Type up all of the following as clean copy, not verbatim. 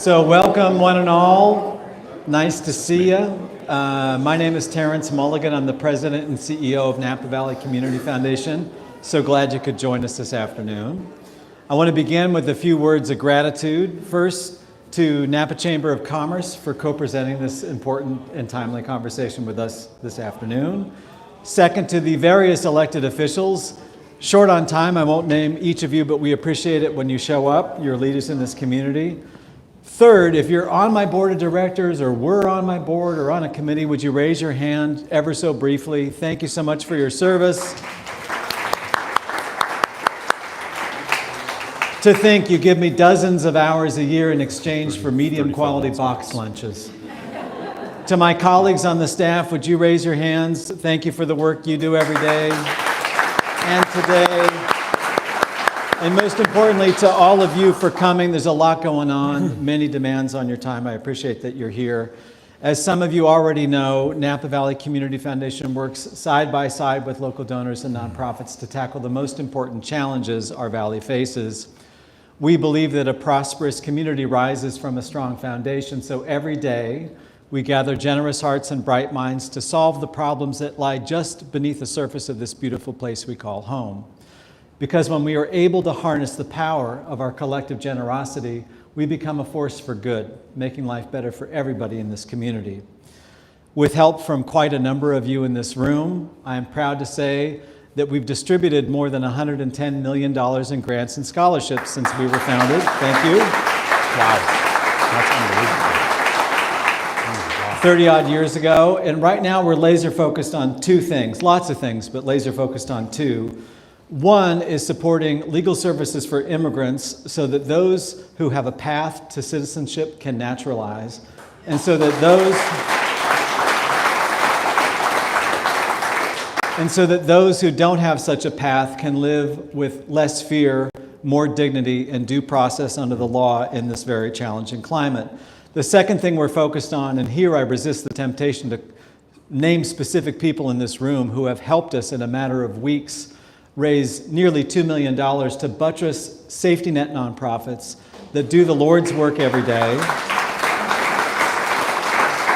So welcome one and all. Nice to see you. My name is Terrence Mulligan. I'm the president and CEO of Napa Valley Community Foundation. So glad you could join us this afternoon. I want to begin with a few words of gratitude. First, to Napa Chamber of Commerce for co-presenting this important and timely conversation with us this afternoon. Second, to the various elected officials. Short on time, I won't name each of you, but we appreciate it when you show up. You're leaders in this community. Third, if you're on my board of directors or were on my board or on a committee, would you raise your hand ever so briefly? Thank you so much for your service. To think you give me dozens of hours a year in exchange for medium quality box lunches. To my colleagues on the staff, would you raise your hands? Thank you for the work you do every day and today. And most importantly, to all of you for coming. There's a lot going on, many demands on your time. I appreciate that you're here. As some of you already know, Napa Valley Community Foundation works side by side with local donors and nonprofits to tackle the most important challenges our valley faces. We believe that a prosperous community rises from a strong foundation, so every day we gather generous hearts and bright minds to solve the problems that lie just beneath the surface of this beautiful place we call home. Because when we are able to harness the power of our collective generosity, we become a force for good, making life better for everybody in this community. With help from quite a number of you in this room, I am proud to say that we've distributed more than $110 million in grants and scholarships since we were founded. Thank you. Wow, that's unbelievable. 30 odd years ago, and right now we're laser focused on two things, lots of things, but laser focused on two. One is supporting legal services for immigrants so that those who have a path to citizenship can naturalize, and so that those who don't have such a path can live with less fear, more dignity, and due process under the law in this very challenging climate. The second thing we're focused on, and here I resist the temptation to name specific people in this room who have helped us in a matter of weeks raise nearly $2 million to buttress safety net nonprofits that do the Lord's work every day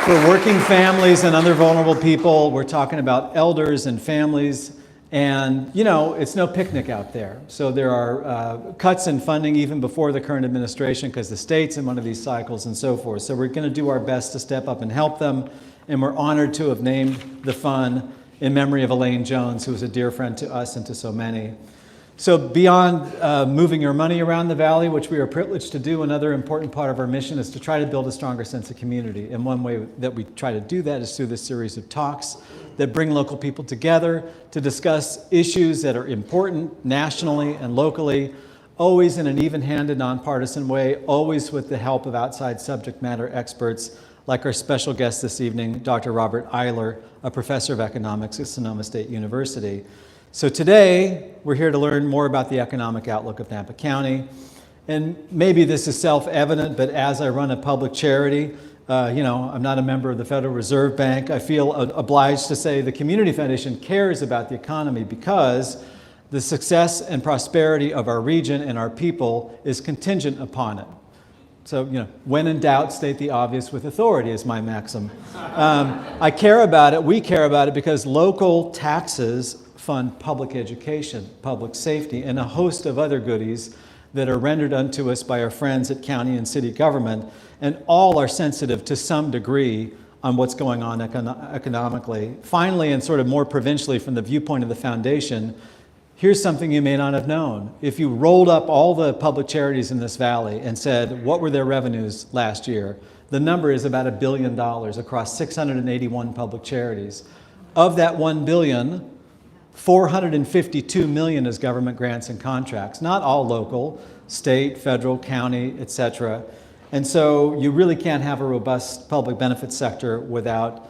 for working families and other vulnerable people. We're talking about elders and families, and you know, it's no picnic out there. So there are cuts in funding even before the current administration because the state's in one of these cycles and so forth. So we're going to do our best to step up and help them, and we're honored to have named the fund in memory of Elaine Jones, who was a dear friend to us and to so many. So beyond moving your money around the valley, which we are privileged to do, another important part of our mission is to try to build a stronger sense of community. And one way that we try to do that is through this series of talks that bring local people together to discuss issues that are important nationally and locally, always in an even-handed, nonpartisan way, always with the help of outside subject matter experts like our special guest this evening, Dr. Robert Eyler, a professor of economics at Sonoma State University. So today, we're here to learn more about the economic outlook of Napa County. And maybe this is self-evident, but as I run a public charity, I'm not a member of the Federal Reserve Bank. I feel obliged to say the Community Foundation cares about the economy because the success and prosperity of our region and our people is contingent upon it. So, when in doubt, state the obvious with authority is my maxim. I care about it, we care about it because local taxes fund public education, public safety, and a host of other goodies that are rendered unto us by our friends at county and city government, and all are sensitive to some degree on what's going on economically. Finally, and sort of more provincially from the viewpoint of the foundation, here's something you may not have known. If you rolled up all the public charities in this valley and said, what were their revenues last year? The number is about $1 billion across 681 public charities. Of that $1 billion, $452 million is government grants and contracts, not all local, state, federal, county, etc. And so you really can't have a robust public benefits sector without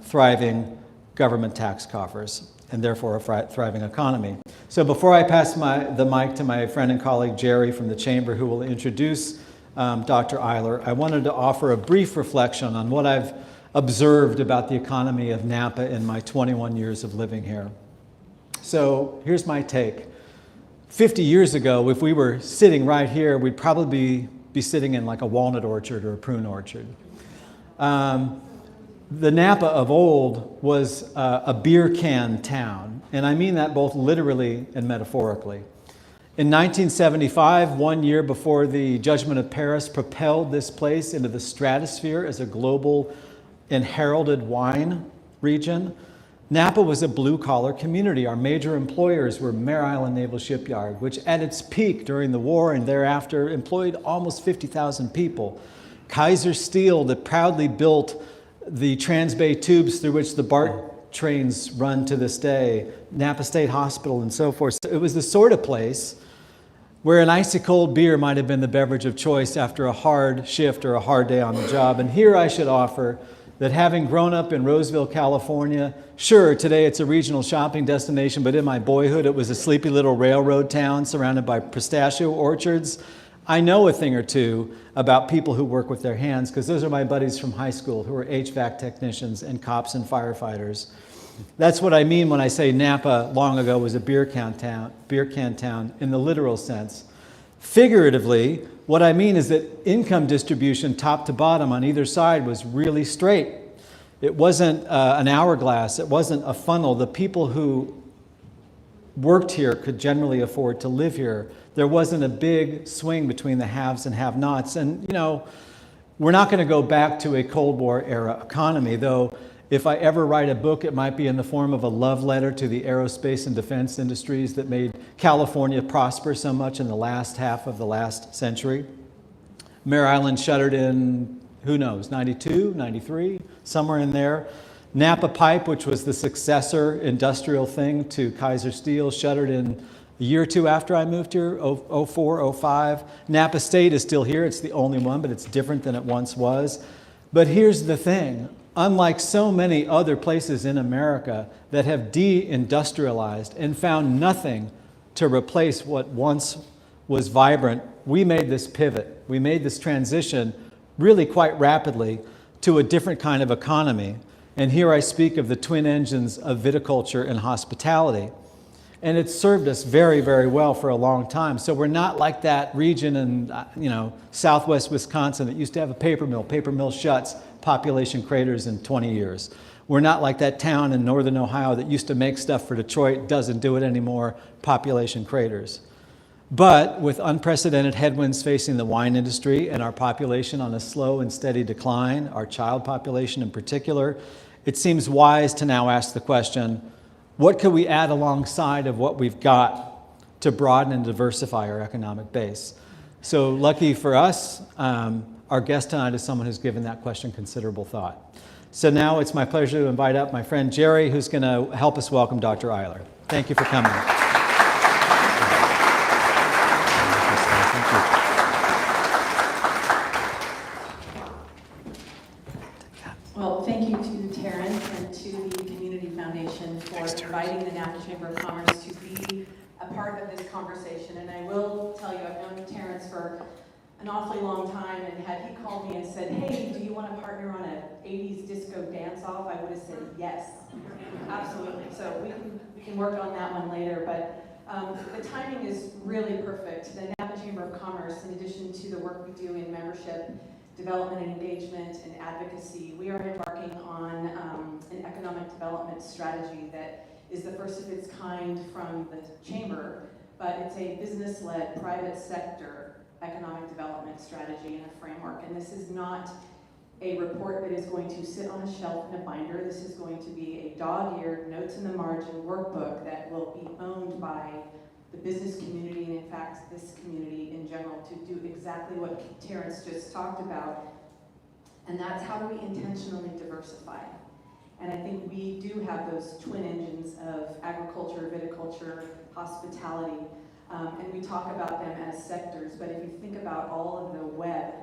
thriving government tax coffers, and therefore a thriving economy. So before I pass the mic to my friend and colleague Jerry from the Chamber, who will introduce Dr. Eyler, I wanted to offer a brief reflection on what I've observed about the economy of Napa in my 21 years of living here. So here's my take. 50 years ago, if we were sitting right here, we'd probably be sitting in like a walnut orchard or a prune orchard. The Napa of old was a beer can town, and I mean that both literally and metaphorically. In 1975, 1 year before the Judgment of Paris propelled this place into the stratosphere as a global and heralded wine region, Napa was a blue-collar community. Our major employers were Mare Island Naval Shipyard, which at its peak during the war and thereafter employed almost 50,000 people. Kaiser Steel, that proudly built the Transbay tubes through which the BART trains run to this day, Napa State Hospital and so forth. So it was the sort of place where an icy cold beer might have been the beverage of choice after a hard shift or a hard day on the job. And here I should offer that having grown up in Roseville, California, sure, today it's a regional shopping destination, but in my boyhood it was a sleepy little railroad town surrounded by pistachio orchards. I know a thing or two about people who work with their hands, because those are my buddies from high school who are HVAC technicians and cops and firefighters. That's what I mean when I say Napa long ago was a beer can town in the literal sense. Figuratively, what I mean is that income distribution top to bottom on either side was really straight. It wasn't an hourglass, it wasn't a funnel. The people who worked here could generally afford to live here. There wasn't a big swing between the haves and have-nots. And, you know, we're not going to go back to a Cold War era economy, though if I ever write a book, it might be in the form of a love letter to the aerospace and defense industries that made California prosper so much in the last half of the last century. Mare Island shuttered in, who knows, 92, 93, somewhere in there. Napa Pipe, which was the successor industrial thing to Kaiser Steel, shuttered in a year or two after I moved here, 04, 05. Napa State is still here. It's the only one, but it's different than it once was. But here's the thing. Unlike so many other places in America that have de-industrialized and found nothing to replace what once was vibrant, we made this pivot. We made this transition really quite rapidly to a different kind of economy. And here I speak of the twin engines of viticulture and hospitality. And it's served us very, very well for a long time. So we're not like that region in, southwest Wisconsin that used to have a paper mill. Paper mill shuts, population craters in 20 years. We're not like that town in northern Ohio that used to make stuff for Detroit, doesn't do it anymore, population craters. But with unprecedented headwinds facing the wine industry and our population on a slow and steady decline, our child population in particular, it seems wise to now ask the question, what could we add alongside of what we've got to broaden and diversify our economic base? So lucky for us, our guest tonight is someone who's given that question considerable thought. So now it's my pleasure to invite up my friend Jerry, who's going to help us welcome Dr. Eyler. Thank you for coming. Well, thank you to Terrence and to the Community Foundation for inviting the Napa Chamber of Commerce to be a part of this conversation. And I will tell you, I've known Terrence for an awfully long time, and had he called me and said, hey, do you want to partner on an 80s disco dance-off, I would have said yes, absolutely. So we can work on that one later, but the timing is really perfect. The Napa Chamber of Commerce, in addition to the work we do in membership, development and engagement, and advocacy, we are embarking on an economic development strategy that is the first of its kind from the Chamber, but it's a business-led, private sector economic development strategy and a framework. And this is not a report that is going to sit on a shelf in a binder. This is going to be a dog-eared, notes in the margin workbook that will be owned by the business community, and in fact, this community in general, to do exactly what Terrence just talked about. And that's how do we intentionally diversify. And I think we do have those twin engines of agriculture, viticulture, hospitality, and we talk about them as sectors, but if you think about all of the web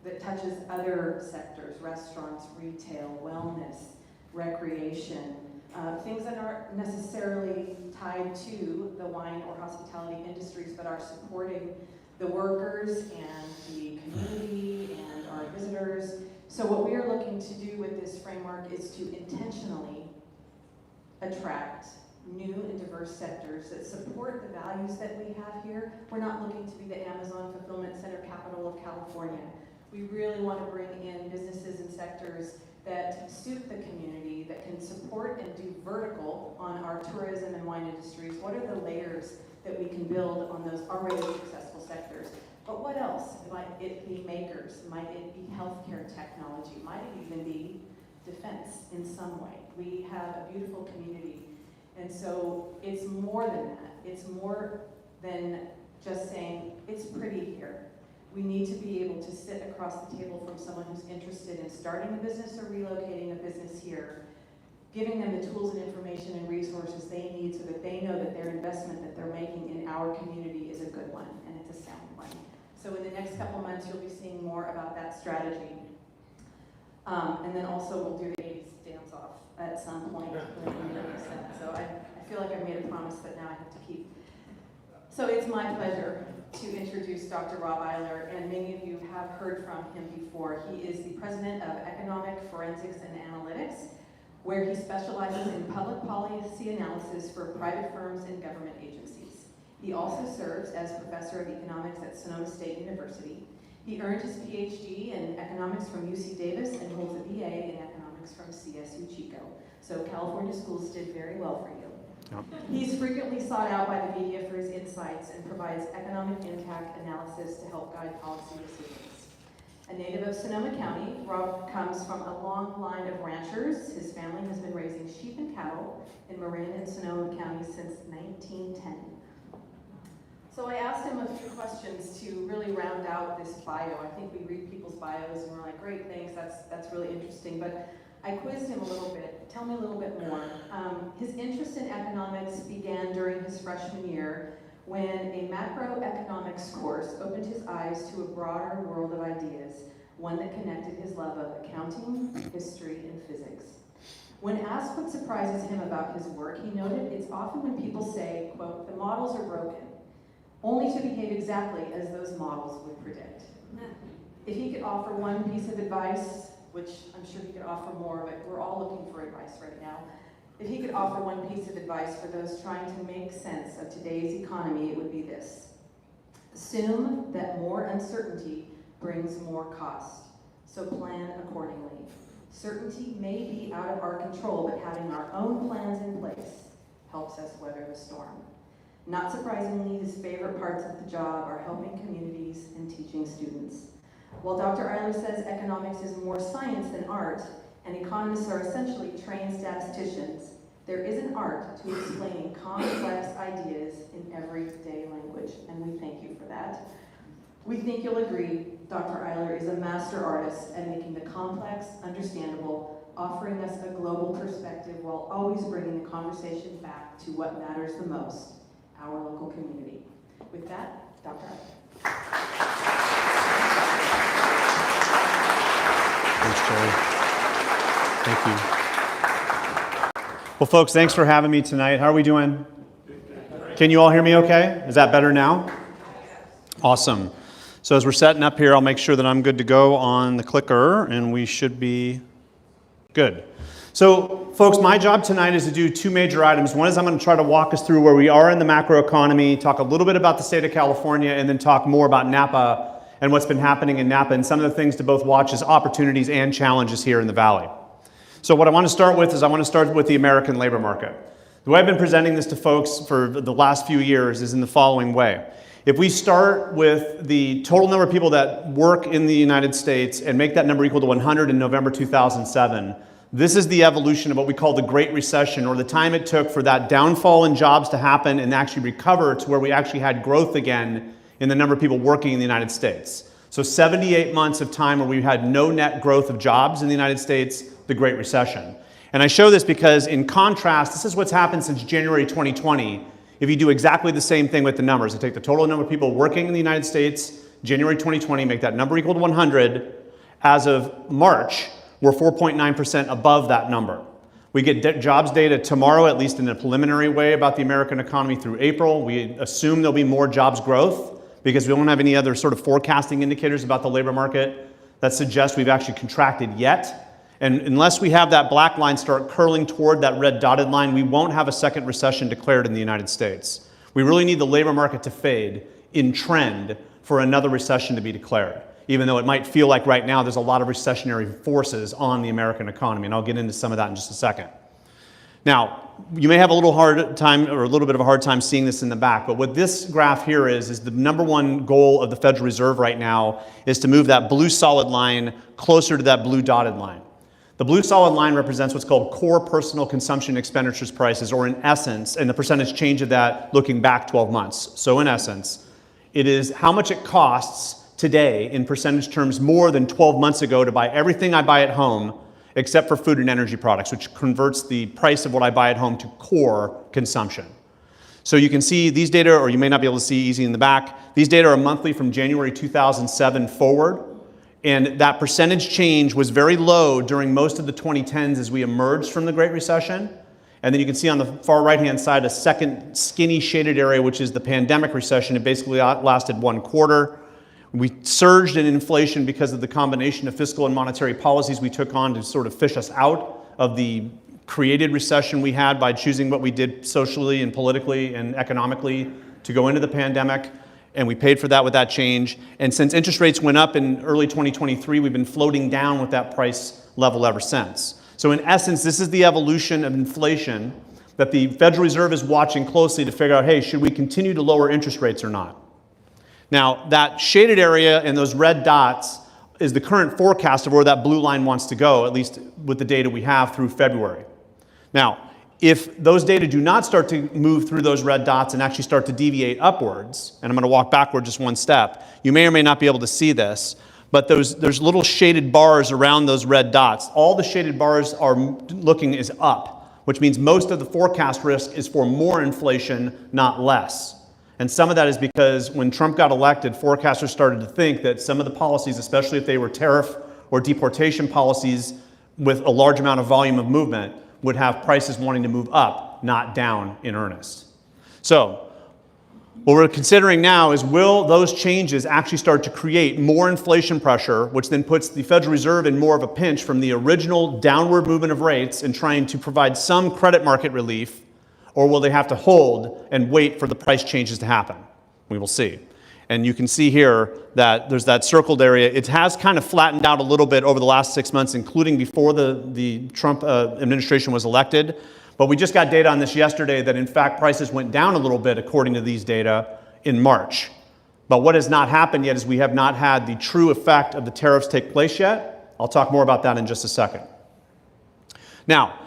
that touches other sectors, restaurants, retail, wellness, recreation, things that aren't necessarily tied to the wine or hospitality industries, but are supporting the workers and the community and our visitors. So what we are looking to do with this framework is to intentionally attract new and diverse sectors that support the values that we have here. We're not looking to be the Amazon fulfillment center capital of California. We really want to bring in businesses and sectors that suit the community, that can support and do vertical on our tourism and wine industries. What are the layers that we can build on those already successful sectors? But what else? Might it be makers? Might it be healthcare technology? Might it even be defense in some way? We have a beautiful community. And so it's more than that. It's more than just saying, it's pretty here. We need to be able to sit across the table from someone who's interested in starting a business or relocating a business here, giving them the tools and information and resources they need so that they know that their investment that they're making in our community is a good one and it's a sound one. So in the next couple months, you'll be seeing more about that strategy. And then also we'll do the 80s dance off at some point. So I feel like I've made a promise that now I have to keep. So it's my pleasure to introduce Dr. Rob Eyler, and many of you have heard from him before. He is the president of Economic Forensics and Analytics, where he specializes in public policy analysis for private firms and government agencies. He also serves as professor of economics at Sonoma State University. He earned his PhD in economics from UC Davis and holds a BA in economics from CSU Chico. So California schools did very well for you. Yep. He's frequently sought out by the media for his insights and provides economic impact analysis to help guide policy decisions. A native of Sonoma County, Rob comes from a long line of ranchers. His family has been raising sheep and cattle in Marin and Sonoma County since 1910. So I asked him a few questions to really round out this bio. I think we read people's bios and we're like, great, thanks, that's really interesting. But I quizzed him a little bit. Tell me a little bit more. His interest in economics began during his freshman year when a macroeconomics course opened his eyes to a broader world of ideas, one that connected his love of accounting, history, and physics. When asked what surprises him about his work, he noted it's often when people say, quote, the models are broken, only to behave exactly as those models would predict. If he could offer one piece of advice, which I'm sure he could offer more, but we're all looking for advice right now. If he could offer one piece of advice for those trying to make sense of today's economy, it would be this. Assume that more uncertainty brings more cost, so plan accordingly. Certainty may be out of our control, but having our own plans in place helps us weather the storm. Not surprisingly, his favorite parts of the job are helping communities and teaching students. While Dr. Eyler says economics is more science than art, and economists are essentially trained statisticians, there is an art to explaining complex ideas in everyday language, and we thank you for that. We think you'll agree Dr. Eyler is a master artist at making the complex understandable, offering us a global perspective while always bringing the conversation back to what matters the most, our local community. With that, Dr. Eyler. Thanks, Jerry. Thank you. Well, folks, thanks for having me tonight. How are we doing? Can you all hear me okay? Is that better now? Awesome. So as we're setting up here, I'll make sure that I'm good to go on the clicker, and we should be good. So, folks, my job tonight is to do two major items. One is I'm going to try to walk us through where we are in the macroeconomy, talk a little bit about the state of California, and then talk more about Napa and what's been happening in Napa, and some of the things to both watch as opportunities and challenges here in the Valley. So what I want to start with is I want to start with the American labor market. The way I've been presenting this to folks for the last few years is in the following way. If we start with the total number of people that work in the United States and make that number equal to 100 in November 2007, this is the evolution of what we call the Great Recession, or the time it took for that downfall in jobs to happen and actually recover to where we actually had growth again in the number of people working in the United States. So 78 months of time where we had no net growth of jobs in the United States, the Great Recession. And I show this because in contrast, this is what's happened since January 2020. If you do exactly the same thing with the numbers, I take the total number of people working in the United States, January 2020, make that number equal to 100. As of March, we're 4.9% above that number. We get jobs data tomorrow, at least in a preliminary way, about the American economy through April. We assume there'll be more jobs growth because we don't have any other sort of forecasting indicators about the labor market that suggest we've actually contracted yet. And unless we have that black line start curling toward that red dotted line, we won't have a second recession declared in the United States. We really need the labor market to fade in trend for another recession to be declared, even though it might feel like right now there's a lot of recessionary forces on the American economy, and I'll get into some of that in just a second. Now, you may have a little hard time or a little bit of a hard time seeing this in the back, but what this graph here is the number one goal of the Federal Reserve right now is to move that blue solid line closer to that blue dotted line. The blue solid line represents what's called core personal consumption expenditures prices, or in essence, and the percentage change of that looking back 12 months. So in essence, it is how much it costs today in percentage terms more than 12 months ago to buy everything I buy at home except for food and energy products, which converts the price of what I buy at home to core consumption. So you can see these data, or you may not be able to see easy in the back. These data are monthly from January 2007 forward. And that percentage change was very low during most of the 2010s as we emerged from the Great Recession. And then you can see on the far right-hand side a second skinny shaded area, which is the pandemic recession. It basically lasted 1 quarter. We surged in inflation because of the combination of fiscal and monetary policies we took on to sort of fish us out of the created recession we had by choosing what we did socially and politically and economically to go into the pandemic. And we paid for that with that change. And since interest rates went up in early 2023, we've been floating down with that price level ever since. So in essence, this is the evolution of inflation that the Federal Reserve is watching closely to figure out, hey, should we continue to lower interest rates or not? Now, that shaded area and those red dots is the current forecast of where that blue line wants to go, at least with the data we have through February. Now, if those data do not start to move through those red dots and actually start to deviate upwards, and I'm going to walk backward just one step, you may or may not be able to see this, but there's little shaded bars around those red dots. All the shaded bars are looking is up, which means most of the forecast risk is for more inflation, not less. And some of that is because when Trump got elected, forecasters started to think that some of the policies, especially if they were tariff or deportation policies with a large amount of volume of movement, would have prices wanting to move up, not down in earnest. So what we're considering now is, will those changes actually start to create more inflation pressure, which then puts the Federal Reserve in more of a pinch from the original downward movement of rates and trying to provide some credit market relief, or will they have to hold and wait for the price changes to happen? We will see. And you can see here that there's that circled area. It has kind of flattened out a little bit over the last 6 months, including before the Trump administration was elected. But we just got data on this yesterday that, in fact, prices went down a little bit, according to these data, in March. But what has not happened yet is we have not had the true effect of the tariffs take place yet. I'll talk more about that in just a second. Now,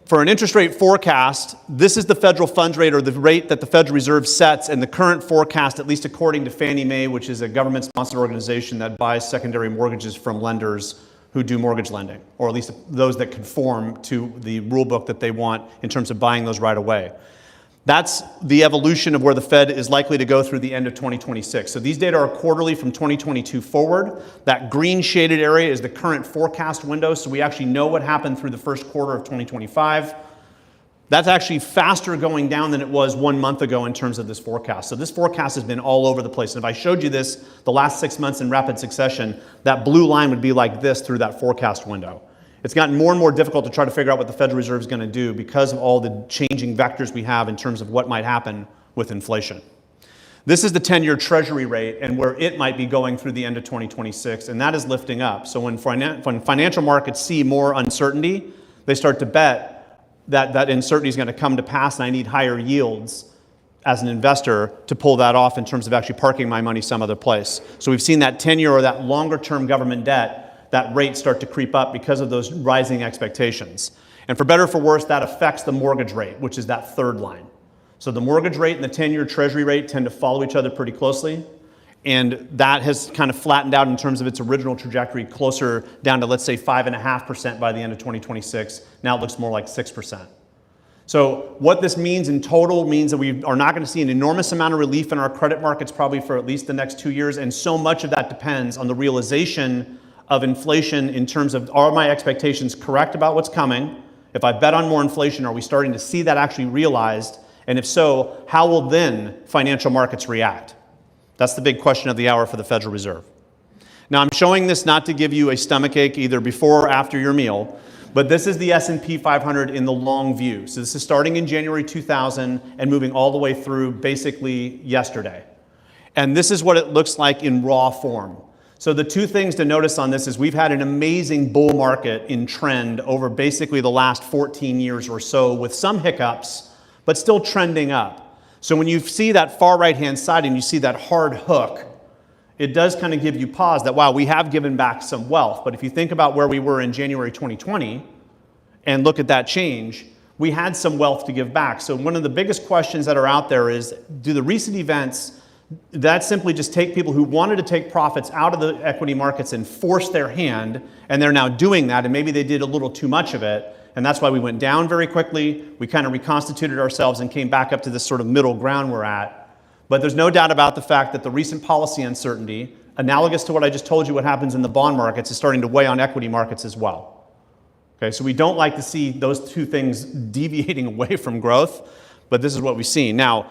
for an interest rate forecast, this is the federal funds rate, or the rate that the Federal Reserve sets, and the current forecast, at least according to Fannie Mae, which is a government-sponsored organization that buys secondary mortgages from lenders who do mortgage lending, or at least those that conform to the rule book that they want in terms of buying those right away. That's the evolution of where the Fed is likely to go through the end of 2026. So these data are quarterly from 2022 forward. That green shaded area is the current forecast window, so we actually know what happened through the first quarter of 2025. That's actually faster going down than it was 1 month ago in terms of this forecast. So this forecast has been all over the place. And if I showed you this the last 6 months in rapid succession, that blue line would be like this through that forecast window. It's gotten more and more difficult to try to figure out what the Federal Reserve is going to do because of all the changing vectors we have in terms of what might happen with inflation. This is the 10-year Treasury rate and where it might be going through the end of 2026, and that is lifting up. So when financial markets see more uncertainty, they start to bet that uncertainty is going to come to pass, and I need higher yields as an investor to pull that off in terms of actually parking my money some other place. So we've seen that 10-year or that longer-term government debt, that rate start to creep up because of those rising expectations. And for better or for worse, that affects the mortgage rate, which is that third line. So the mortgage rate and the 10-year Treasury rate tend to follow each other pretty closely. And that has kind of flattened out in terms of its original trajectory, closer down to, let's say, 5.5% by the end of 2026. Now it looks more like 6%. So what this means in total means that we are not going to see an enormous amount of relief in our credit markets probably for at least the next 2 years. And so much of that depends on the realization of inflation in terms of, are my expectations correct about what's coming? If I bet on more inflation, are we starting to see that actually realized? And if so, how will then financial markets react? That's the big question of the hour for the Federal Reserve. Now, I'm showing this not to give you a stomachache either before or after your meal, but this is the S&P 500 in the long view. So this is starting in January 2000 and moving all the way through basically yesterday. And this is what it looks like in raw form. So the two things to notice on this is we've had an amazing bull market in trend over basically the last 14 years or so with some hiccups, but still trending up. So when you see that far right-hand side and you see that hard hook, it does kind of give you pause that, wow, we have given back some wealth. But if you think about where we were in January 2020 and look at that change, we had some wealth to give back. So one of the biggest questions that are out there is, do the recent events, that simply just take people who wanted to take profits out of the equity markets and force their hand, and they're now doing that, and maybe they did a little too much of it, and that's why we went down very quickly. We kind of reconstituted ourselves and came back up to this sort of middle ground we're at. But there's no doubt about the fact that the recent policy uncertainty, analogous to what I just told you what happens in the bond markets, is starting to weigh on equity markets as well. Okay, so we don't like to see those two things deviating away from growth, but this is what we've seen. Now,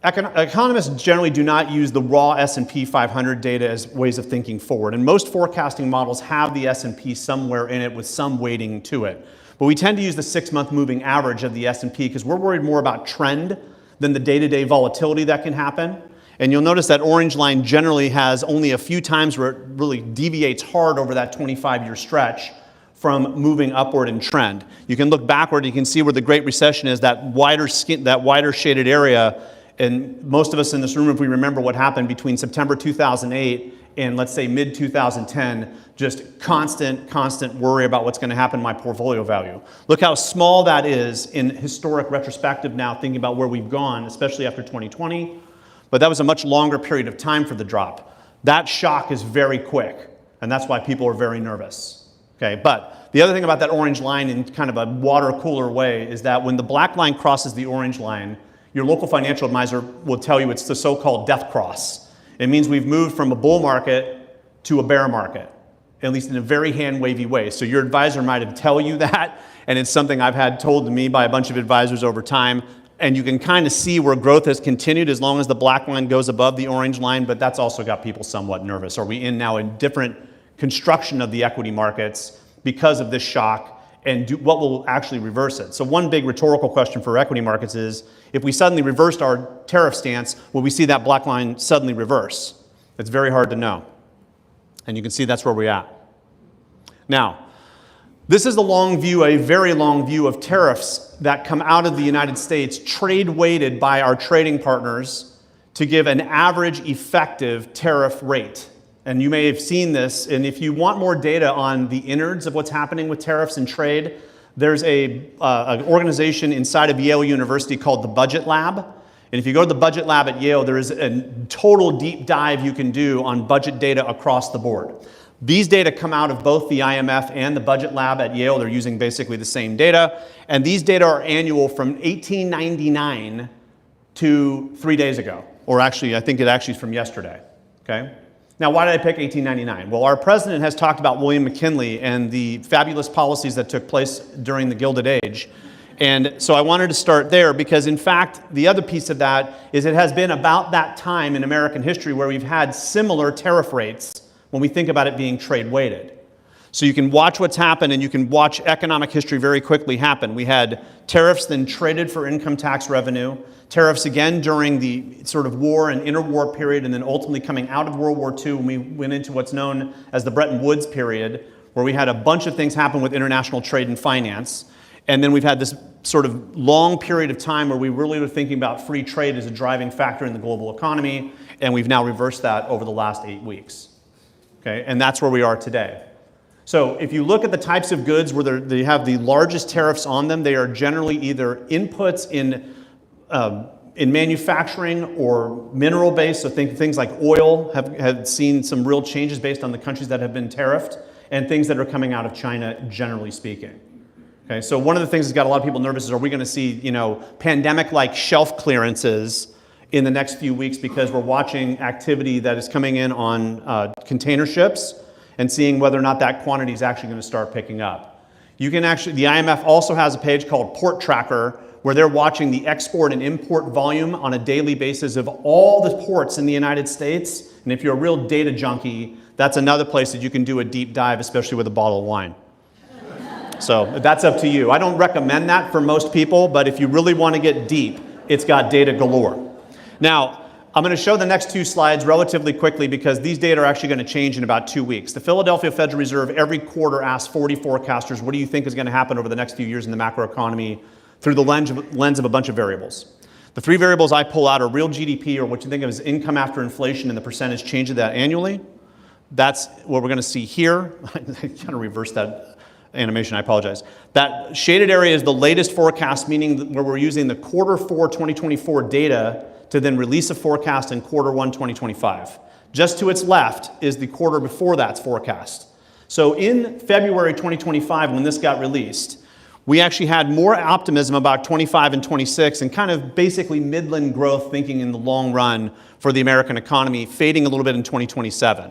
economists generally do not use the raw S&P 500 data as ways of thinking forward, and most forecasting models have the S&P somewhere in it with some weighting to it. But we tend to use the 6-month moving average of the S&P because we're worried more about trend than the day-to-day volatility that can happen. And you'll notice that orange line generally has only a few times where it really deviates hard over that 25-year stretch from moving upward in trend. You can look backward, you can see where the Great Recession is, that wider shaded area. And most of us in this room, if we remember what happened between September 2008 and let's say mid-2010, just constant worry about what's going to happen to my portfolio value. Look how small that is in historic retrospective now, thinking about where we've gone, especially after 2020. But that was a much longer period of time for the drop. That shock is very quick, and that's why people are very nervous. Okay, but the other thing about that orange line in kind of a water cooler way is that when the black line crosses the orange line, your local financial advisor will tell you it's the so-called death cross. It means we've moved from a bull market to a bear market, at least in a very hand-wavy way. So your advisor might have tell you that, and it's something I've had told to me by a bunch of advisors over time. And you can kind of see where growth has continued as long as the black line goes above the orange line, but that's also got people somewhat nervous. Are we in now a different construction of the equity markets because of this shock, and what will actually reverse it? So one big rhetorical question for equity markets is, if we suddenly reversed our tariff stance, will we see that black line suddenly reverse? It's very hard to know. And you can see that's where we're at. Now, this is the long view, a very long view of tariffs that come out of the United States, trade weighted by our trading partners to give an average effective tariff rate. And you may have seen this, and if you want more data on the innards of what's happening with tariffs and trade, there's an organization inside of Yale University called the Budget Lab. And if you go to the Budget Lab at Yale, there is a total deep dive you can do on budget data across the board. These data come out of both the IMF and the Budget Lab at Yale. They're using basically the same data. And these data are annual from 1899 to 3 days ago. Or actually, I think it actually is from yesterday. Okay? Now, why did I pick 1899? Well, our president has talked about William McKinley and the fabulous policies that took place during the Gilded Age. And so I wanted to start there because, in fact, the other piece of that is it has been about that time in American history where we've had similar tariff rates when we think about it being trade weighted. So you can watch what's happened and you can watch economic history very quickly happen. We had tariffs then traded for income tax revenue, tariffs again during the sort of war and interwar period, and then ultimately coming out of World War II when we went into what's known as the Bretton Woods period, where we had a bunch of things happen with international trade and finance. And then we've had this sort of long period of time where we really were thinking about free trade as a driving factor in the global economy, and we've now reversed that over the last 8 weeks. Okay, and that's where we are today. So if you look at the types of goods where they have the largest tariffs on them, they are generally either inputs in manufacturing or mineral-based. So think things like oil have seen some real changes based on the countries that have been tariffed, and things that are coming out of China, generally speaking. Okay, so one of the things that's got a lot of people nervous is, are we going to see, pandemic-like shelf clearances in the next few weeks because we're watching activity that is coming in on container ships and seeing whether or not that quantity is actually going to start picking up. You can actually, the IMF also has a page called Port Tracker where they're watching the export and import volume on a daily basis of all the ports in the United States. And if you're a real data junkie, that's another place that you can do a deep dive, especially with a bottle of wine. So that's up to you. I don't recommend that for most people, but if you really want to get deep, it's got data galore. Now, I'm going to show the next two slides relatively quickly because these data are actually going to change in about 2 weeks. The Philadelphia Federal Reserve every quarter asks 40 forecasters, what do you think is going to happen over the next few years in the macroeconomy through the lens of a bunch of variables. The three variables I pull out are real GDP, or what you think of as income after inflation, and the percentage change of that annually. That's what we're going to see here. I kind of reversed that animation, I apologize. That shaded area is the latest forecast, meaning where we're using the Q4 2024 data to then release a forecast in Q1 2025. Just to its left is the quarter before that's forecast. So in February 2025, when this got released, we actually had more optimism about 25 and 26 and kind of basically midland growth thinking in the long run for the American economy, fading a little bit in 2027.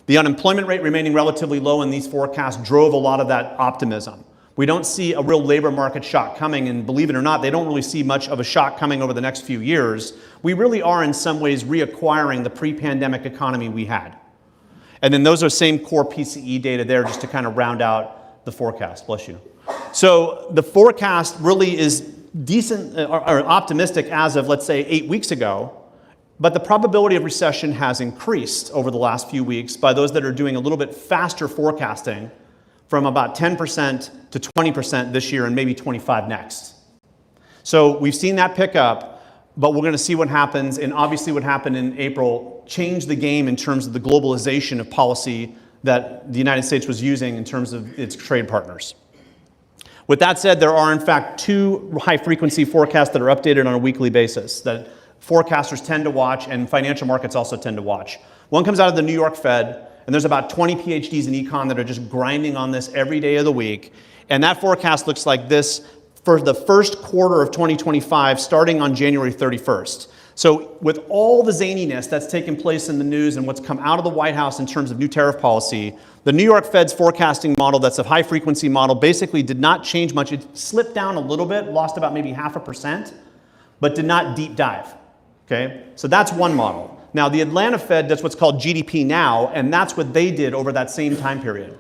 The unemployment rate remaining relatively low in these forecasts drove a lot of that optimism. We don't see a real labor market shock coming, and believe it or not, they don't really see much of a shock coming over the next few years. We really are in some ways reacquiring the pre-pandemic economy we had. And then those are same core PCE data there just to kind of round out the forecast. Bless you. So the forecast really is decent or optimistic as of, let's say, 8 weeks ago, but the probability of recession has increased over the last few weeks by those that are doing a little bit faster forecasting, from about 10% to 20% this year and maybe 25% next. So we've seen that pick up, but we're going to see what happens, and obviously what happened in April changed the game in terms of the globalization of policy that the United States was using in terms of its trade partners. With that said, there are in fact two high-frequency forecasts that are updated on a weekly basis that forecasters tend to watch and financial markets also tend to watch. One comes out of the New York Fed, and there's about 20 PhDs in econ that are just grinding on this every day of the week. And that forecast looks like this for the first quarter of 2025, starting on January 31st. So with all the zaniness that's taken place in the news and what's come out of the White House in terms of new tariff policy, the New York Fed's forecasting model, that's a high-frequency model, basically did not change much. It slipped down a little bit, lost about maybe 0.5%, but did not deep dive. Okay? So that's one model. Now, the Atlanta Fed does what's called GDP Now, and that's what they did over that same time period.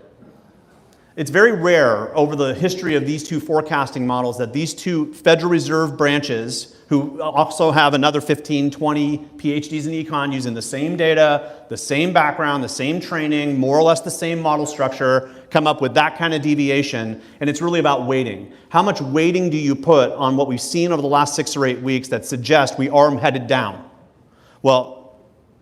It's very rare over the history of these two forecasting models that these two Federal Reserve branches, who also have another 15, 20 PhDs in econ using the same data, the same background, the same training, more or less the same model structure, come up with that kind of deviation. And it's really about weighting. How much weighting do you put on what we've seen over the last 6 or 8 weeks that suggest we are headed down? Well,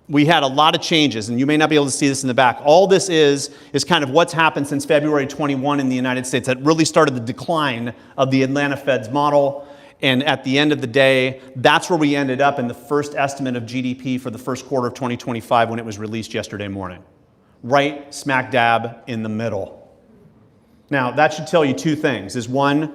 we had a lot of changes, and you may not be able to see this in the back. All this is kind of what's happened since February 21 in the United States that really started the decline of the Atlanta Fed's model. And at the end of the day, that's where we ended up in the first estimate of GDP for the first quarter of 2025 when it was released yesterday morning. Right smack dab in the middle. Now, that should tell you two things. Is one,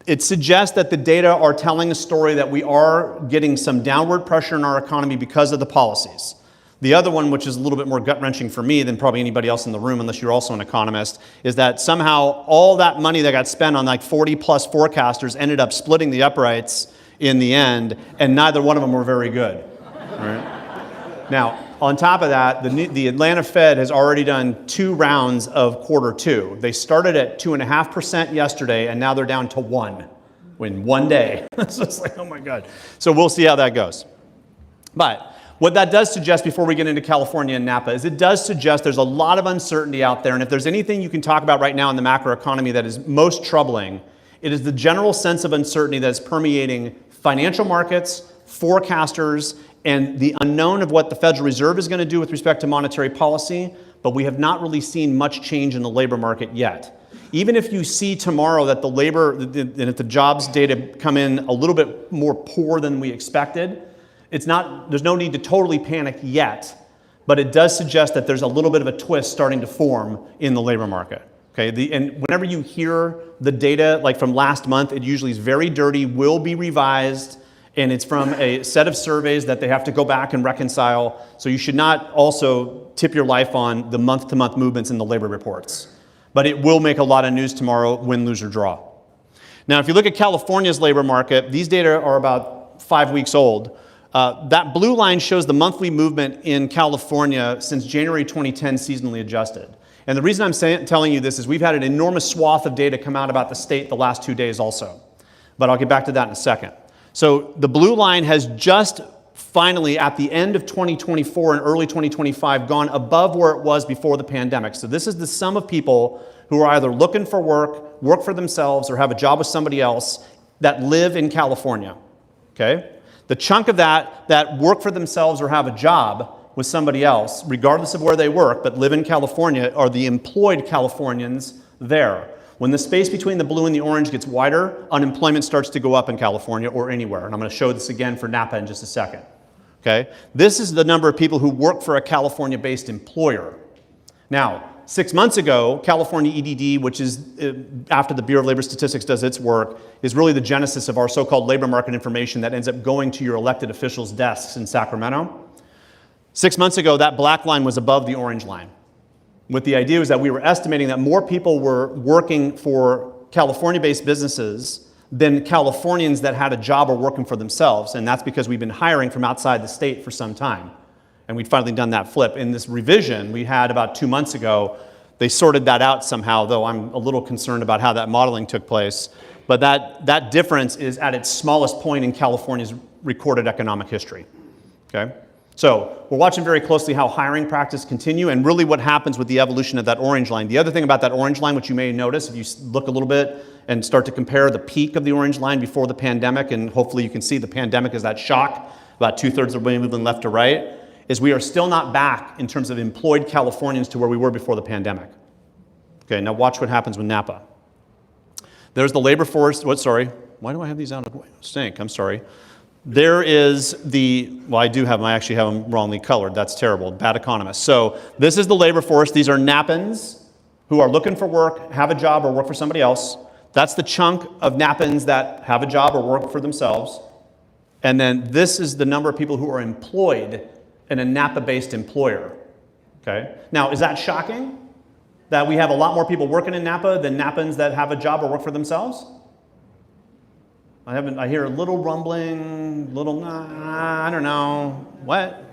it suggests that the data are telling a story that we are getting some downward pressure in our economy because of the policies. The other one, which is a little bit more gut-wrenching for me than probably anybody else in the room, unless you're also an economist, is that somehow all that money that got spent on like 40-plus forecasters ended up splitting the uprights in the end, and neither one of them were very good. All right? Now, on top of that, the Atlanta Fed has already done 2 rounds of Q2. They started at 2.5% yesterday, and now they're down to 1 in one day. So it's like, oh my God. So we'll see how that goes. But what that does suggest before we get into California and Napa is it does suggest there's a lot of uncertainty out there. And if there's anything you can talk about right now in the macroeconomy that is most troubling, it is the general sense of uncertainty that is permeating financial markets, forecasters, and the unknown of what the Federal Reserve is going to do with respect to monetary policy. But we have not really seen much change in the labor market yet. Even if you see tomorrow that if the jobs data come in a little bit more poor than we expected, there's no need to totally panic yet, but it does suggest that there's a little bit of a twist starting to form in the labor market. Okay, and whenever you hear the data, like from last month, it usually is very dirty, will be revised, and it's from a set of surveys that they have to go back and reconcile. So you should not also tip your life on the month-to-month movements in the labor reports. But it will make a lot of news tomorrow, win, lose, or draw. Now, if you look at California's labor market, these data are about 5 weeks old. That blue line shows the monthly movement in California since January 2010, seasonally adjusted. And the reason I'm telling you this is we've had an enormous swath of data come out about the state the last 2 days also. But I'll get back to that in a second. So the blue line has just finally, at the end of 2024 and early 2025, gone above where it was before the pandemic. So this is the sum of people who are either looking for work for themselves, or have a job with somebody else that live in California, okay? The chunk of that work for themselves or have a job with somebody else, regardless of where they work, but live in California, are the employed Californians there. When the space between the blue and the orange gets wider, unemployment starts to go up in California or anywhere. And I'm going to show this again for Napa in just a second. Okay? This is the number of people who work for a California-based employer. Now, 6 months ago, California EDD, which is after the Bureau of Labor Statistics does its work, is really the genesis of our so-called labor market information that ends up going to your elected officials' desks in Sacramento. 6 months ago, that black line was above the orange line. What the idea was that we were estimating that more people were working for California-based businesses than Californians that had a job or working for themselves. And that's because we've been hiring from outside the state for some time. And we'd finally done that flip. In this revision we had about 2 months ago, they sorted that out somehow, though I'm a little concerned about how that modeling took place. But that difference is at its smallest point in California's recorded economic history. Okay? So we're watching very closely how hiring practices continue and really what happens with the evolution of that orange line. The other thing about that orange line, which you may notice if you look a little bit and start to compare the peak of the orange line before the pandemic, and hopefully you can see the pandemic is that shock, about 2/3 of the way moving left to right, is we are still not back in terms of employed Californians to where we were before the pandemic. Okay, now watch what happens with Napa. There's the labor force, why do I have these out of sync? I'm sorry. There is I actually have them wrongly colored. That's terrible, bad economist. So this is the labor force. These are Napans who are looking for work, have a job, or work for somebody else. That's the chunk of Napans that have a job or work for themselves. And then this is the number of people who are employed in a Napa-based employer. Okay? Now, is that shocking? That we have a lot more people working in Napa than Napans that have a job or work for themselves? I hear a little rumbling, I don't know, what?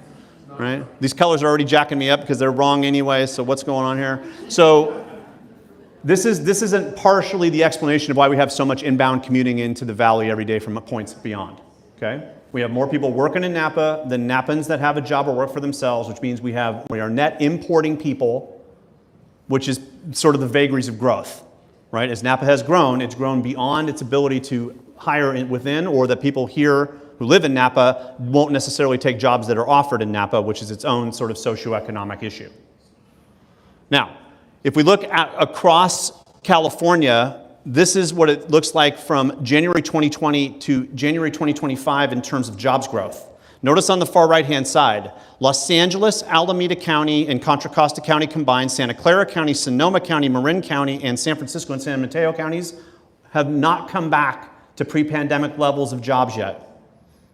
Right? These colors are already jacking me up because they're wrong anyway, so what's going on here? So this isn't partially the explanation of why we have so much inbound commuting into the valley every day from points beyond, okay? We have more people working in Napa than Napans that have a job or work for themselves, which means we are net importing people, which is sort of the vagaries of growth, right? As Napa has grown, it's grown beyond its ability to hire within, or that people here who live in Napa won't necessarily take jobs that are offered in Napa, which is its own sort of socioeconomic issue. Now, if we look at across California, this is what it looks like from January 2020 to January 2025 in terms of jobs growth. Notice on the far right-hand side, Los Angeles, Alameda County, and Contra Costa County combined, Santa Clara County, Sonoma County, Marin County, and San Francisco and San Mateo counties have not come back to pre-pandemic levels of jobs yet.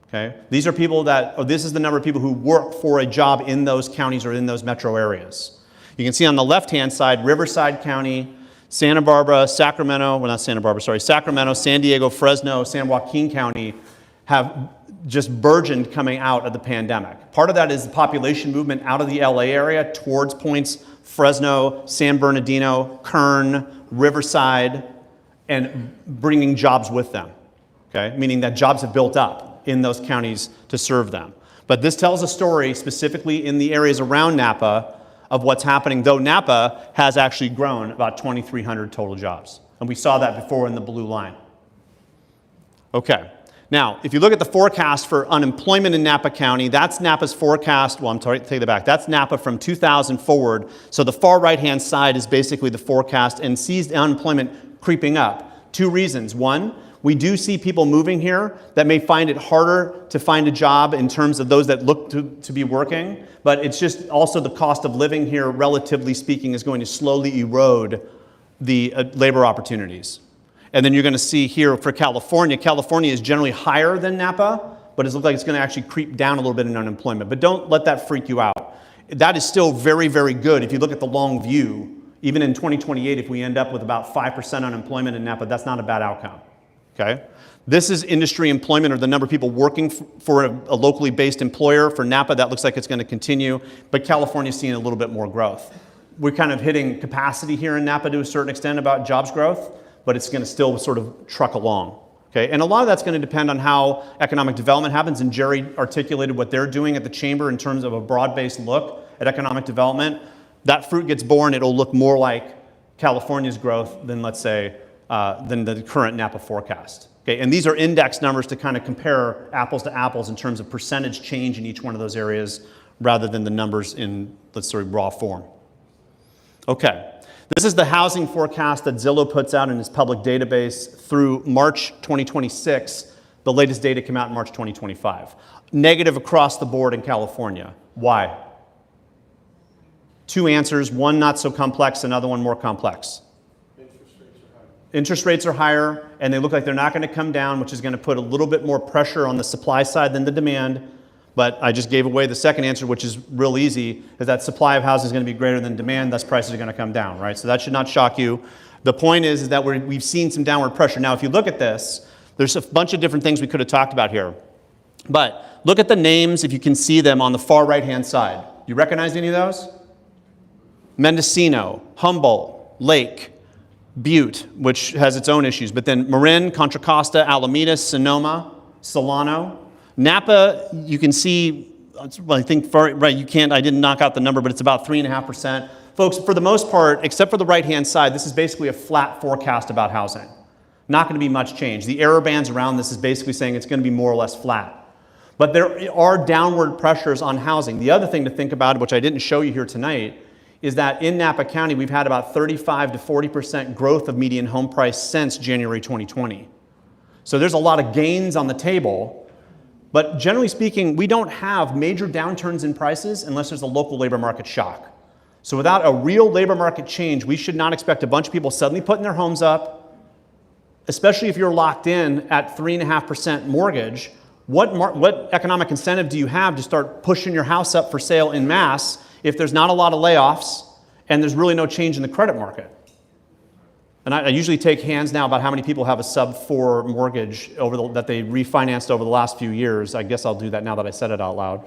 Okay? These are people this is the number of people who work for a job in those counties or in those metro areas. You can see on the left-hand side, Riverside County, Santa Barbara, Sacramento, San Diego, Fresno, San Joaquin County have just burgeoned coming out of the pandemic. Part of that is the population movement out of the LA area towards points Fresno, San Bernardino, Kern, Riverside, and bringing jobs with them, okay? Meaning that jobs have built up in those counties to serve them. But this tells a story specifically in the areas around Napa of what's happening, though Napa has actually grown about 2,300 total jobs. And we saw that before in the blue line. Okay, now, if you look at the forecast for unemployment in Napa County, that's Napa's forecast, take that back, that's Napa from 2000 forward. So the far right-hand side is basically the forecast and sees the unemployment creeping up. Two reasons. One, we do see people moving here that may find it harder to find a job in terms of those that look to be working, but it's just also the cost of living here, relatively speaking, is going to slowly erode the labor opportunities. And then you're going to see here for California, California is generally higher than Napa, but it looks like it's going to actually creep down a little bit in unemployment. But don't let that freak you out. That is still very, very good if you look at the long view. Even in 2028, if we end up with about 5% unemployment in Napa, that's not a bad outcome. okay? This is industry employment, or the number of people working for a locally based employer. For Napa, that looks like it's going to continue, but California's seeing a little bit more growth. We're kind of hitting capacity here in Napa to a certain extent about jobs growth, but it's going to still sort of truck along. Okay, and a lot of that's going to depend on how economic development happens, and Jerry articulated what they're doing at the chamber in terms of a broad-based look at economic development. That fruit gets born, it'll look more like California's growth than, let's say, than the current Napa forecast. Okay, and these are index numbers to kind of compare apples to apples in terms of percentage change in each one of those areas rather than the numbers in, let's say, raw form. Okay. This is the housing forecast that Zillow puts out in its public database through March 2026. The latest data came out in March 2025. Negative across the board in California. Why? Two answers, one not so complex, another one more complex. Interest rates are higher, and they look like they're not going to come down, which is going to put a little bit more pressure on the supply side than the demand. But I just gave away the second answer, which is real easy, is that supply of housing is going to be greater than demand, thus prices are going to come down, right? So that should not shock you. The point is that we've seen some downward pressure. Now, if you look at this, there's a bunch of different things we could have talked about here. But look at the names, if you can see them on the far right-hand side. You recognize any of those? Mendocino, Humboldt, Lake, Butte, which has its own issues, but then Marin, Contra Costa, Alameda, Sonoma, Solano. Napa, you can see, I think, right, you can't, I didn't knock out the number, but it's about 3.5%. Folks, for the most part, except for the right-hand side, this is basically a flat forecast about housing. Not going to be much change. The error bands around this is basically saying it's going to be more or less flat. But there are downward pressures on housing. The other thing to think about, which I didn't show you here tonight, is that in Napa County, we've had about 35 to 40% growth of median home price since January 2020. So there's a lot of gains on the table. But generally speaking, we don't have major downturns in prices unless there's a local labor market shock. So without a real labor market change, we should not expect a bunch of people suddenly putting their homes up, especially if you're locked in at 3.5% mortgage. What economic incentive do you have to start pushing your house up for sale en masse if there's not a lot of layoffs and there's really no change in the credit market? And I usually take hands now about how many people have a sub-4 mortgage that they refinanced over the last few years. I guess I'll do that now that I said it out loud.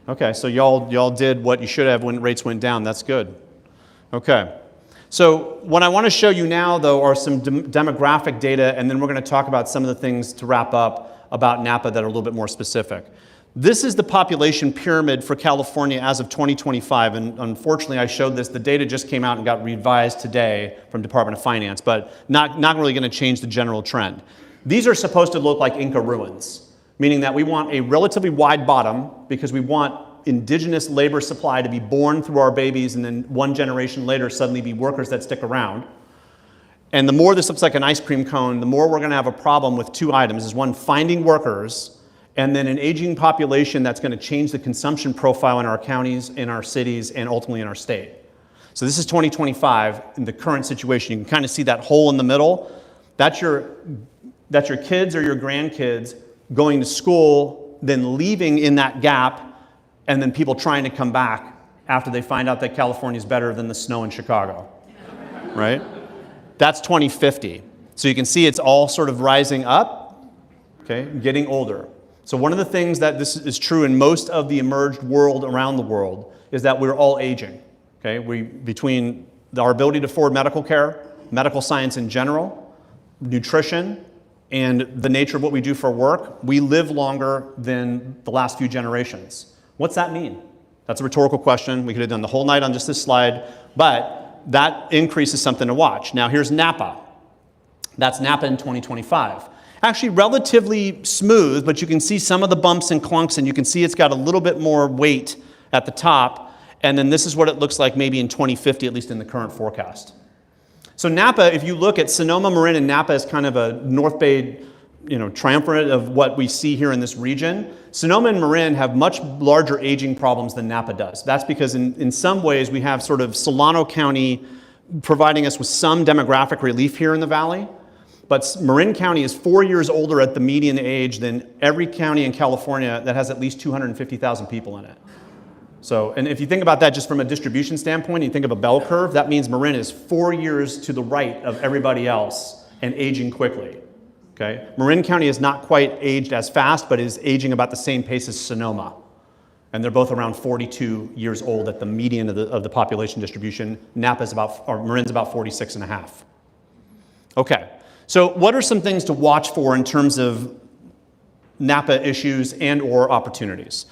Okay, so y'all did what you should have when rates went down. That's good. Okay. So what I want to show you now, though, are some demographic data, and then we're going to talk about some of the things to wrap up about Napa that are a little bit more specific. This is the population pyramid for California as of 2025, and unfortunately I showed this. The data just came out and got revised today from Department of Finance, but not really going to change the general trend. These are supposed to look like Inca ruins, meaning that we want a relatively wide bottom because we want indigenous labor supply to be born through our babies and then one generation later suddenly be workers that stick around. And the more this looks like an ice cream cone, the more we're going to have a problem with two items. Is one, finding workers, and then an aging population that's going to change the consumption profile in our counties, in our cities, and ultimately in our state. So this is 2025 in the current situation. You can kind of see that hole in the middle. That's your kids or your grandkids going to school, then leaving in that gap, and then people trying to come back after they find out that California is better than the snow in Chicago, right? That's 2050. So you can see it's all sort of rising up, okay, getting older. So one of the things that this is true in most of the emerged world around the world is that we're all aging. Okay, between our ability to afford medical care, medical science in general, nutrition, and the nature of what we do for work, we live longer than the last few generations. What's that mean? That's a rhetorical question. We could have done the whole night on just this slide, but that increase is something to watch. Now here's Napa. That's Napa in 2025. Actually relatively smooth, but you can see some of the bumps and clunks, and you can see it's got a little bit more weight at the top. And then this is what it looks like maybe in 2050, at least in the current forecast. So Napa, if you look at Sonoma, Marin, and Napa as kind of a North Bay, triumvirate of what we see here in this region, Sonoma and Marin have much larger aging problems than Napa does. That's because in some ways we have sort of Solano County providing us with some demographic relief here in the valley. But Marin County is 4 years older at the median age than every county in California that has at least 250,000 people in it. So, and if you think about that just from a distribution standpoint, you think of a bell curve, that means Marin is 4 years to the right of everybody else and aging quickly. Okay? Marin County is not quite aged as fast, but is aging about the same pace as Sonoma. And they're both around 42 years old at the median of the population distribution. Marin's about 46 and a half. Okay, so what are some things to watch for in terms of Napa issues and or opportunities?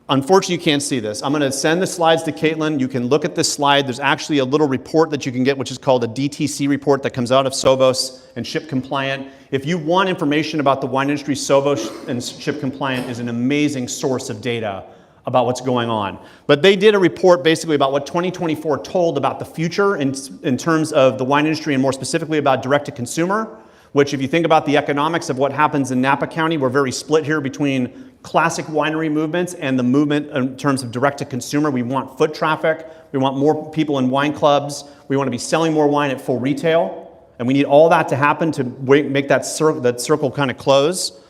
Unfortunately, you can't see this. I'm going to send the slides to Caitlin. You can look at this slide. There's actually a little report that you can get, which is called a DTC report that comes out of Sovos and Ship Compliant. If you want information about the wine industry, Sovos and Ship Compliant is an amazing source of data about what's going on. But they did a report basically about what 2024 told about the future in terms of the wine industry and more specifically about direct-to-consumer, which if you think about the economics of what happens in Napa County, we're very split here between classic winery movements and the movement in terms of direct-to-consumer. We want foot traffic. We want more people in wine clubs. We want to be selling more wine at full retail. And we need all that to happen to make that circle kind of close.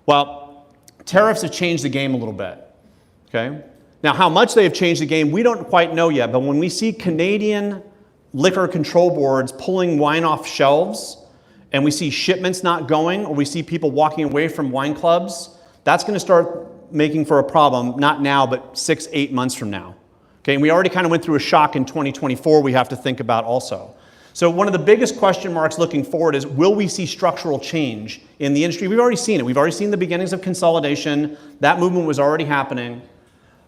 Well, tariffs have changed the game a little bit. Okay? Now, how much they have changed the game, we don't quite know yet. But when we see Canadian liquor control boards pulling wine off shelves, and we see shipments not going, or we see people walking away from wine clubs, that's going to start making for a problem, not now, but 6-8 months from now. Okay, and we already kind of went through a shock in 2024 we have to think about also. So one of the biggest question marks looking forward is, will we see structural change in the industry? We've already seen it. We've already seen the beginnings of consolidation. That movement was already happening.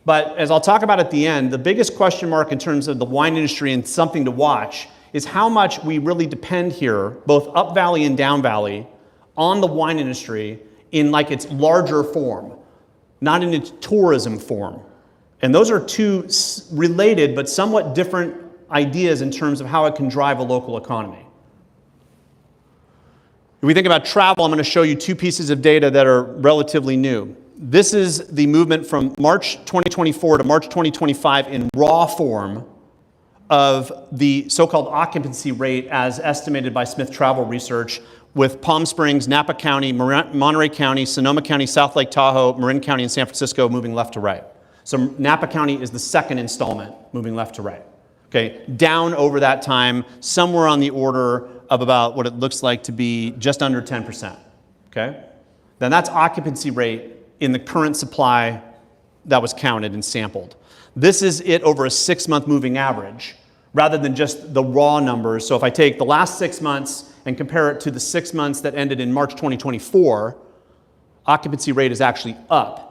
But as I'll talk about at the end, the biggest question mark in terms of the wine industry and something to watch is how much we really depend here, both up valley and down valley, on the wine industry in like its larger form, not in its tourism form. And those are two related but somewhat different ideas in terms of how it can drive a local economy. If we think about travel, I'm going to show you two pieces of data that are relatively new. This is the movement from March 2024 to March 2025 in raw form of the so-called occupancy rate as estimated by Smith Travel Research, with Palm Springs, Napa County, Monterey County, Sonoma County, South Lake Tahoe, Marin County, and San Francisco moving left to right. So Napa County is the second installment moving left to right. Okay, down over that time, somewhere on the order of about what it looks like to be just under 10%. Okay, then that's occupancy rate in the current supply that was counted and sampled. This is it over a 6-month moving average, rather than just the raw numbers. So if I take the last 6 months and compare it to the 6 months that ended in March 2024, occupancy rate is actually up.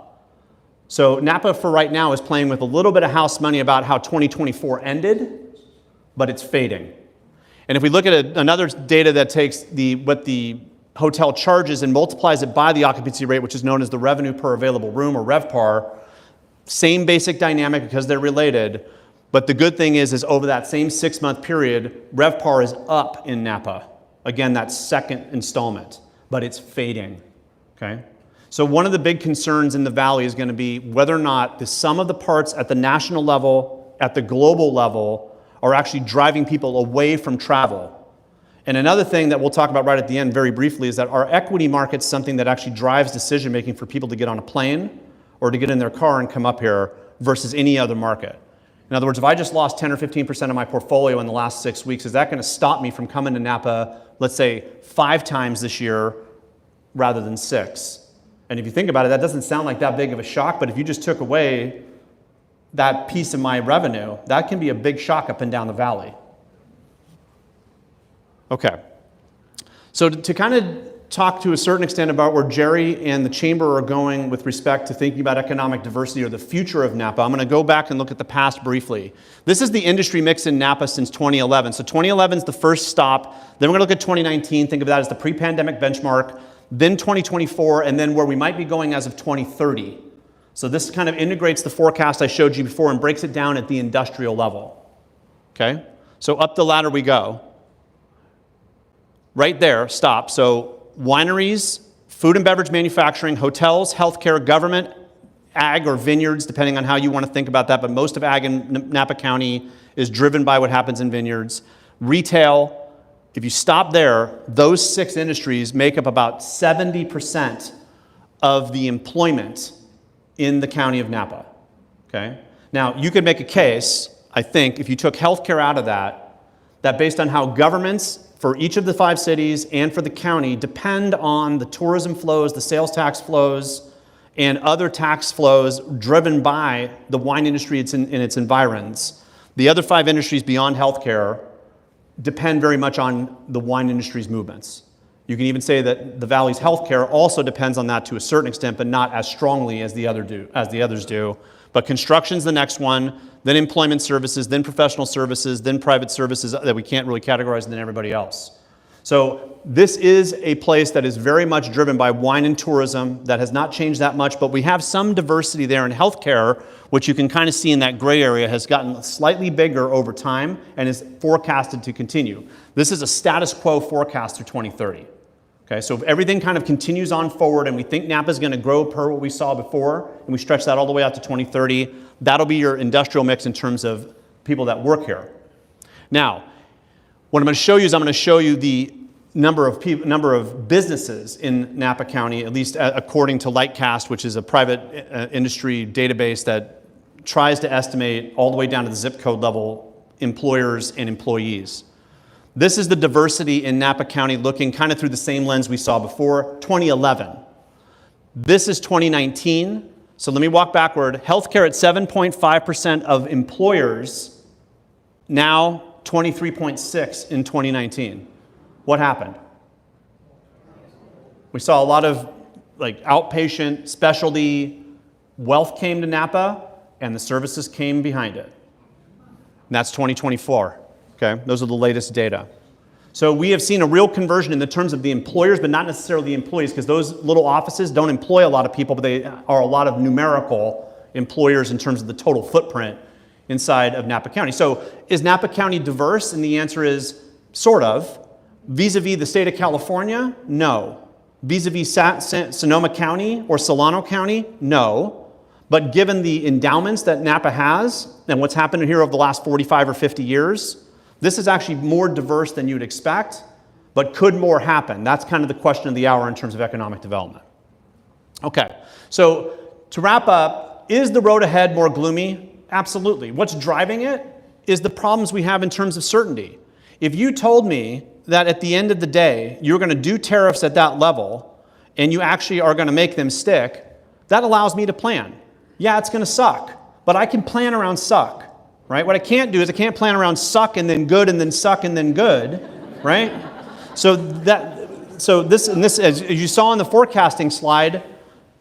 So Napa for right now is playing with a little bit of house money about how 2024 ended, but it's fading. And if we look at another data that takes what the hotel charges and multiplies it by the occupancy rate, which is known as the revenue per available room, or RevPAR, same basic dynamic because they're related. But the good thing is over that same 6-month period, RevPAR is up in Napa. Again, that second installment, but it's fading. Okay? So one of the big concerns in the Valley is going to be whether or not the sum of the parts at the national level, at the global level, are actually driving people away from travel. And another thing that we'll talk about right at the end very briefly is that our equity market's something that actually drives decision making for people to get on a plane or to get in their car and come up here versus any other market. In other words, if I just lost 10 or 15% of my portfolio in the last 6 weeks, is that going to stop me from coming to Napa, let's say, 5 times this year rather than 6? And if you think about it, that doesn't sound like that big of a shock, but if you just took away that piece of my revenue, that can be a big shock up and down the valley. Okay. So to kind of talk to a certain extent about where Jerry and the Chamber are going with respect to thinking about economic diversity or the future of Napa, I'm going to go back and look at the past briefly. This is the industry mix in Napa since 2011. So 2011 is the first stop. Then we're going to look at 2019. Think of that as the pre-pandemic benchmark. Then 2024, and then where we might be going as of 2030. So this kind of integrates the forecast I showed you before and breaks it down at the industrial level. Okay? So up the ladder we go. Right there, stop. So wineries, food and beverage manufacturing, hotels, healthcare, government, ag or vineyards, depending on how you want to think about that, but most of ag in Napa County is driven by what happens in vineyards. Retail, if you stop there, those 6 industries make up about 70% of the employment in the county of Napa. Okay? Now, you could make a case, I think, if you took healthcare out of that, that based on how governments for each of the 5 cities and for the county depend on the tourism flows, the sales tax flows, and other tax flows driven by the wine industry in its environs. The other 5 industries beyond healthcare depend very much on the wine industry's movements. You can even say that the Valley's healthcare also depends on that to a certain extent, but not as strongly as the others do. But construction's the next one, then employment services, then professional services, then private services that we can't really categorize, and then everybody else. So this is a place that is very much driven by wine and tourism. That has not changed that much, but we have some diversity there in healthcare, which you can kind of see in that gray area has gotten slightly bigger over time and is forecasted to continue. This is a status quo forecast through 2030. Okay, so if everything kind of continues on forward and we think Napa is going to grow per what we saw before, and we stretch that all the way out to 2030, that'll be your industrial mix in terms of people that work here. Now, what I'm going to show you is I'm going to show you the number of businesses in Napa County, at least according to Lightcast, which is a private industry database that tries to estimate all the way down to the zip code level employers and employees. This is the diversity in Napa County looking kind of through the same lens we saw before, 2011. This is 2019. So let me walk backward. Healthcare at 7.5% of employers, now 23.6 in 2019. What happened? We saw a lot of like outpatient, specialty, wealth came to Napa, and the services came behind it. And that's 2024. Okay, those are the latest data. So we have seen a real conversion in the terms of the employers, but not necessarily the employees, because those little offices don't employ a lot of people, but they are a lot of numerical employers in terms of the total footprint inside of Napa County. So is Napa County diverse? And the answer is sort of. Vis-a-vis the state of California? No. Vis-a-vis Sonoma County or Solano County? No. But given the endowments that Napa has and what's happened here over the last 45 or 50 years, this is actually more diverse than you'd expect, but could more happen? That's kind of the question of the hour in terms of economic development. Okay, so to wrap up, is the road ahead more gloomy? Absolutely. What's driving it is the problems we have in terms of certainty. If you told me that at the end of the day, you're going to do tariffs at that level, and you actually are going to make them stick, that allows me to plan. Yeah, it's going to suck, but I can plan around suck. Right? What I can't do is I can't plan around suck and then good and then suck and then good, right? So this, as you saw in the forecasting slide,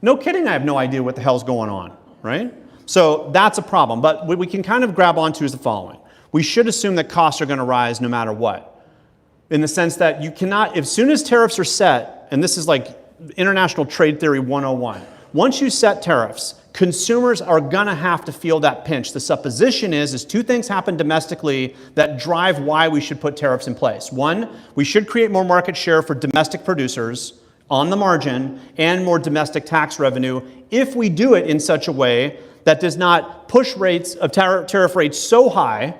no kidding, I have no idea what the hell's going on, right? So that's a problem. But what we can kind of grab onto is the following. We should assume that costs are going to rise no matter what. In the sense that you cannot, as soon as tariffs are set, and this is like international trade theory 101, once you set tariffs, consumers are going to have to feel that pinch. The supposition is 2 things happen domestically that drive why we should put tariffs in place. One, we should create more market share for domestic producers on the margin and more domestic tax revenue if we do it in such a way that does not push rates of tariff rates so high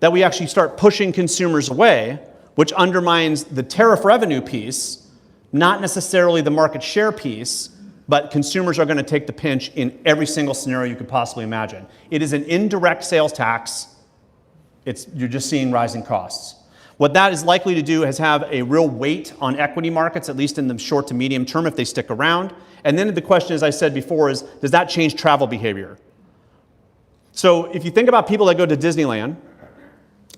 that we actually start pushing consumers away, which undermines the tariff revenue piece, not necessarily the market share piece, but consumers are going to take the pinch in every single scenario you could possibly imagine. It is an indirect sales tax. You're just seeing rising costs. What that is likely to do is have a real weight on equity markets, at least in the short to medium term, if they stick around. And then the question, as I said before, is does that change travel behavior? So if you think about people that go to Disneyland,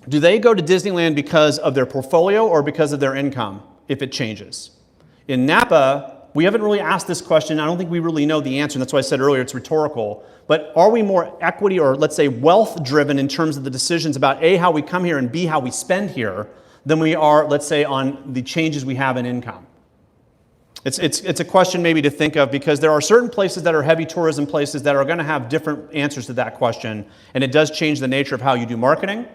do they go to Disneyland because of their portfolio or because of their income, if it changes? In Napa, we haven't really asked this question. I don't think we really know the answer, and that's why I said earlier it's rhetorical. But are we more equity or, let's say, wealth-driven in terms of the decisions about A, how we come here, and B, how we spend here, than we are, let's say, on the changes we have in income? It's a question maybe to think of, because there are certain places that are heavy tourism places that are going to have different answers to that question, and it does change the nature of how you do marketing,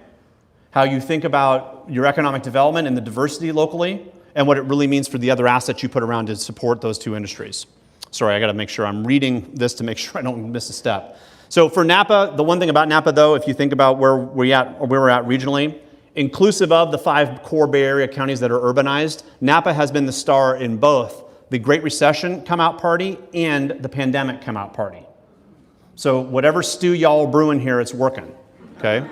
how you think about your economic development and the diversity locally, and what it really means for the other assets you put around to support those 2 industries. Sorry, I got to make sure I'm reading this to make sure I don't miss a step. So for Napa, the one thing about Napa, though, if you think about where we're at regionally, inclusive of the 5 core Bay Area counties that are urbanized, Napa has been the star in both the Great Recession come-out party and the pandemic come-out party. So whatever stew y'all are brewing here, it's working, okay?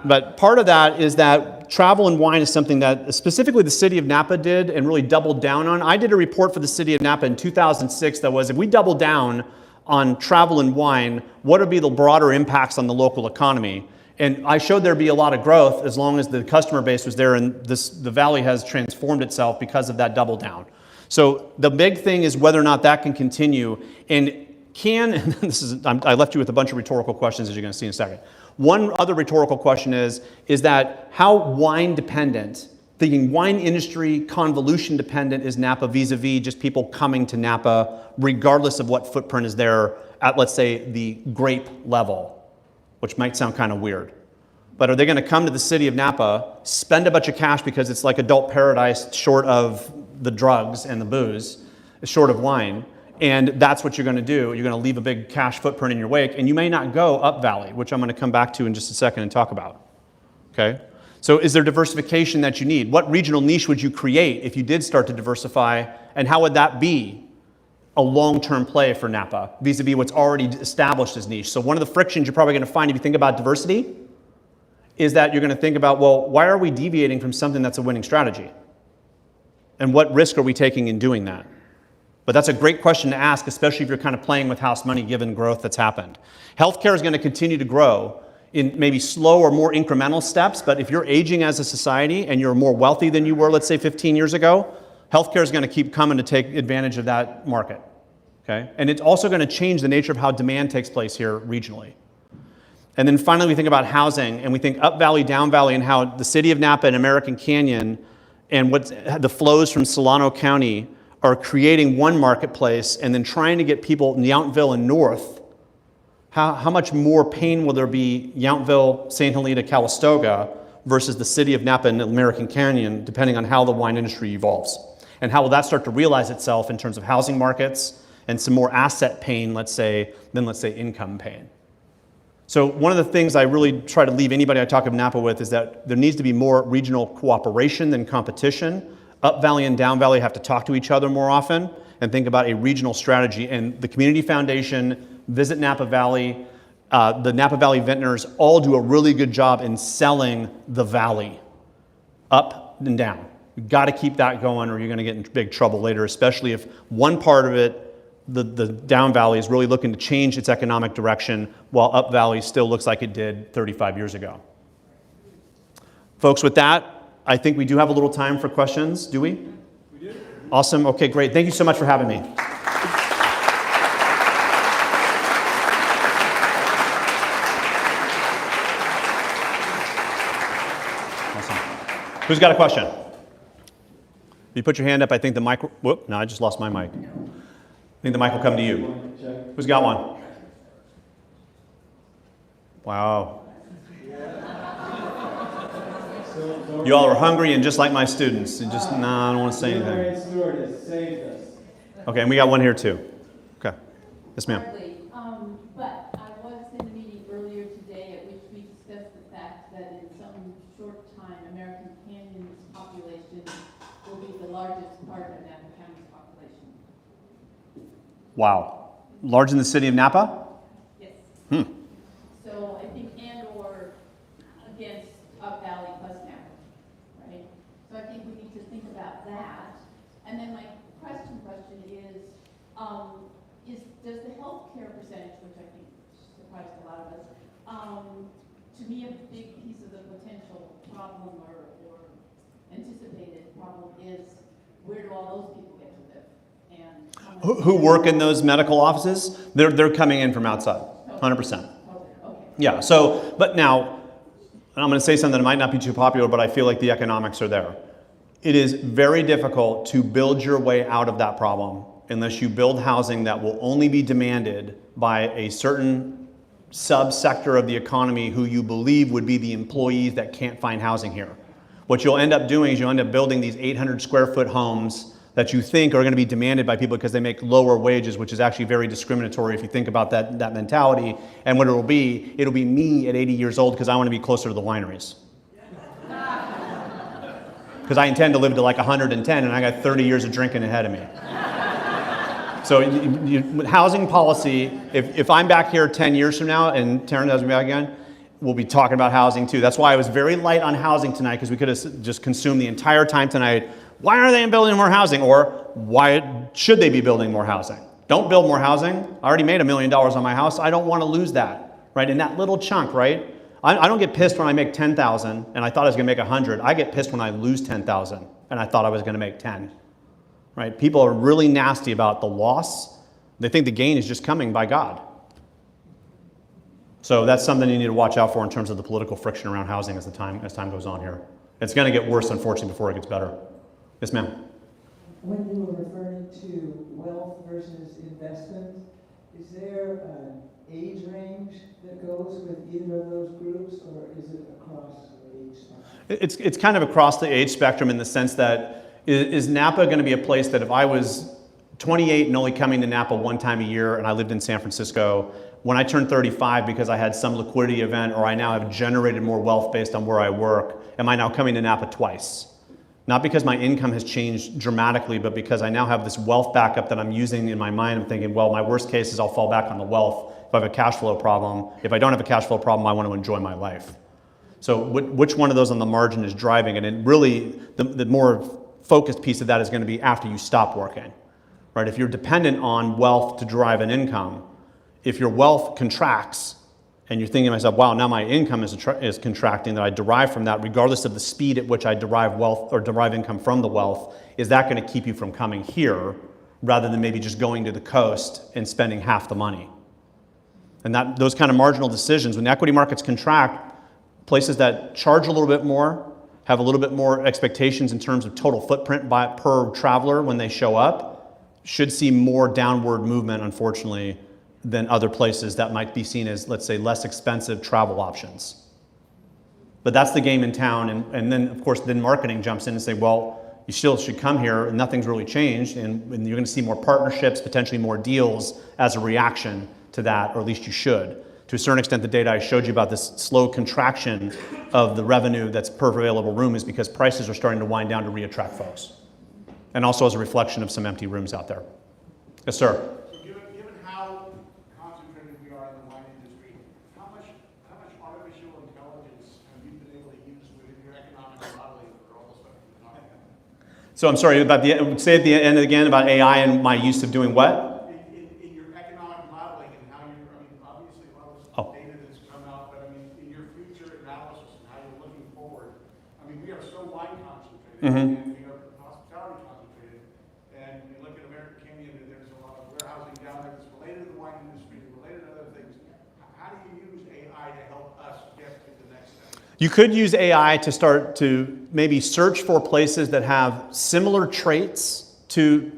But part of that is that travel and wine is something that specifically the city of Napa did and really doubled down on. I did a report for the city of Napa in 2006 that was, if we double down on travel and wine, what would be the broader impacts on the local economy? And I showed there'd be a lot of growth as long as the customer base was there, and the valley has transformed itself because of that double down. So the big thing is whether or not that can continue. And I left you with a bunch of rhetorical questions, as you're going to see in a second. One other rhetorical question is that how wine dependent, thinking wine industry convolution dependent is Napa vis-a-vis just people coming to Napa regardless of what footprint is there at, let's say, the grape level, which might sound kind of weird. But are they going to come to the city of Napa, spend a bunch of cash because it's like adult paradise short of the drugs and the booze, short of wine, and that's what you're going to do? You're going to leave a big cash footprint in your wake, and you may not go up valley, which I'm going to come back to in just a second and talk about. Okay? So is there diversification that you need? What regional niche would you create if you did start to diversify, and how would that be a long-term play for Napa vis-a-vis what's already established as niche? So one of the frictions you're probably going to find if you think about diversity is that you're going to think about, well, why are we deviating from something that's a winning strategy? And what risk are we taking in doing that? But that's a great question to ask, especially if you're kind of playing with house money given growth that's happened. Healthcare is going to continue to grow in maybe slow or more incremental steps, but if you're aging as a society and you're more wealthy than you were, let's say 15 years ago, healthcare is going to keep coming to take advantage of that market. Okay? And it's also going to change the nature of how demand takes place here regionally. And then finally, we think about housing, and we think up valley, down valley, and how the city of Napa and American Canyon and what the flows from Solano County are creating one marketplace and then trying to get people in Yountville and north. How much more pain will there be Yountville, St. Helena, Calistoga versus the city of Napa and American Canyon, depending on how the wine industry evolves? And how will that start to realize itself in terms of housing markets and some more asset pain, let's say, than let's say income pain? So one of the things I really try to leave anybody I talk of Napa with is that there needs to be more regional cooperation than competition. Up Valley and Down Valley have to talk to each other more often and think about a regional strategy. And the Community Foundation, Visit Napa Valley, the Napa Valley Vintners all do a really good job in selling the valley, up and down. You've got to keep that going or you're going to get in big trouble later, especially if one part of it, the Down Valley, is really looking to change its economic direction while Up Valley still looks like it did 35 years ago. Folks, with that, I think we do have a little time for questions. Do we? We do. Awesome. Okay, great. Thank you so much for having me. Awesome. Who's got a question? If you put your hand up, I think the mic... Whoop, no, I just lost my mic. I think the mic will come to you. Who's got one? Wow. You all are hungry and just like my students. And just, nah, I don't want to say anything. Okay, and we got one here too. Okay. Yes, ma'am. But I was in a meeting earlier today at which we discussed the fact that in some short time, American Canyon's population will be the largest part of Napa County's population. Wow. Larger than the city of Napa? Yes. Hmm. So I think and or against Up Valley plus Napa, right? So I think we need to think about that. And then my question is does the healthcare percentage, which I think surprised a lot of us, to me a big piece of the potential problem or anticipated problem is where do all those people get to live? And Who work in those medical offices? They're coming in from outside, 100%. Okay. Yeah, so, but now, and I'm going to say something that might not be too popular, but I feel like the economics are there. It is very difficult to build your way out of that problem unless you build housing that will only be demanded by a certain subsector of the economy who you believe would be the employees that can't find housing here. What you'll end up doing is you'll end up building these 800 square foot homes that you think are going to be demanded by people because they make lower wages, which is actually very discriminatory if you think about that mentality. And what it'll be me at 80 years old because I want to be closer to the wineries. Because I intend to live to like 110 and I got 30 years of drinking ahead of me. So housing policy, if I'm back here 10 years from now and Taryn has me back again, we'll be talking about housing too. That's why I was very light on housing tonight, because we could have just consumed the entire time tonight. Why aren't they building more housing? Or why should they be building more housing? Don't build more housing. I already made $1 million on my house. I don't want to lose that, right? In that little chunk, right? I don't get pissed when I make 10,000 and I thought I was going to make 100. I get pissed when I lose 10,000 and I thought I was going to make 10, right? People are really nasty about the loss. They think the gain is just coming by God. So that's something you need to watch out for in terms of the political friction around housing as time goes on here. It's going to get worse, unfortunately, before it gets better. Yes, ma'am. When you were referring to wealth versus investment, is there an age range that goes with either of those groups, or is it across the age spectrum? It's kind of across the age spectrum in the sense that, is Napa going to be a place that if I was 28 and only coming to Napa one time a year and I lived in San Francisco, when I turned 35 because I had some liquidity event or I now have generated more wealth based on where I work, am I now coming to Napa twice? Not because my income has changed dramatically, but because I now have this wealth backup that I'm using in my mind. I'm thinking, well, my worst case is I'll fall back on the wealth if I have a cash flow problem. If I don't have a cash flow problem, I want to enjoy my life. So which one of those on the margin is driving it? And really, the more focused piece of that is going to be after you stop working, right? If you're dependent on wealth to drive an income, if your wealth contracts, and you're thinking to myself, wow, now my income is contracting that I derive from that, regardless of the speed at which I derive wealth or derive income from the wealth, is that going to keep you from coming here rather than maybe just going to the coast and spending half the money? And those kind of marginal decisions, when the equity markets contract, places that charge a little bit more, have a little bit more expectations in terms of total footprint per traveler when they show up, should see more downward movement, unfortunately, than other places that might be seen as, let's say, less expensive travel options. But that's the game in town, and then, of course, then marketing jumps in and say, well, you still should come here, and nothing's really changed, and you're going to see more partnerships, potentially more deals as a reaction to that, or at least you should. To a certain extent, the data I showed you about this slow contraction of the revenue that's per available room is because prices are starting to wind down to re-attract folks. And also as a reflection of some empty rooms out there. Yes, sir. So I'm sorry, say at the end again about AI and my use of doing what? In your economic modeling and how obviously a lot of data that's come out, but in your future analysis and how you're looking forward, we are so wine concentrated and we are hospitality concentrated, and you look at American Canyon and there's a lot of warehousing down there that's related to the wine industry, related to other things. How do you use AI to help us get to the next step? You could use AI to start to maybe search for places that have similar traits to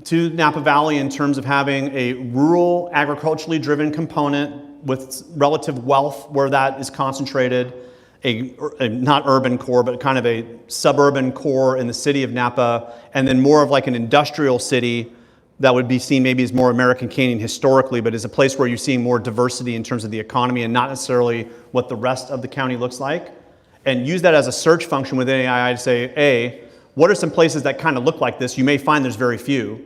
Napa Valley in terms of having a rural, agriculturally driven component with relative wealth where that is concentrated, a not urban core, but kind of a suburban core in the city of Napa, and then more of like an industrial city that would be seen maybe as more American Canyon historically, but is a place where you're seeing more diversity in terms of the economy and not necessarily what the rest of the county looks like. And use that as a search function within AI to say, A, what are some places that kind of look like this? You may find there's very few.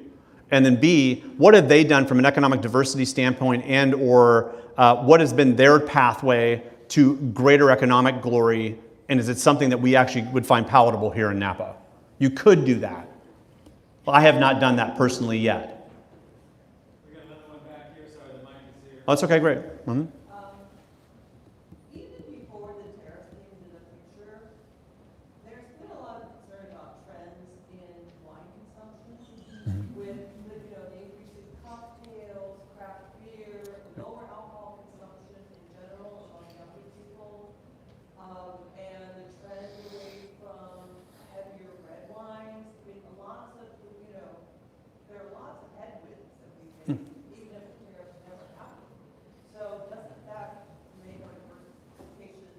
And then B, what have they done from an economic diversity standpoint and or what has been their pathway to greater economic glory? And is it something that we actually would find palatable here in Napa? You could do that. I have not done that personally yet. We got another one back here. Sorry, the mic is here. Oh, that's okay, great. Mm-hmm. Even before the tariffs came into the picture, there's been a lot of concern about trends in wine consumption with the increase in cocktails, craft beer, lower alcohol consumption in general among younger people, and the trend away from heavier red wines. There are lots of headwinds that we face, even if the tariffs never happen. So doesn't that make our diversification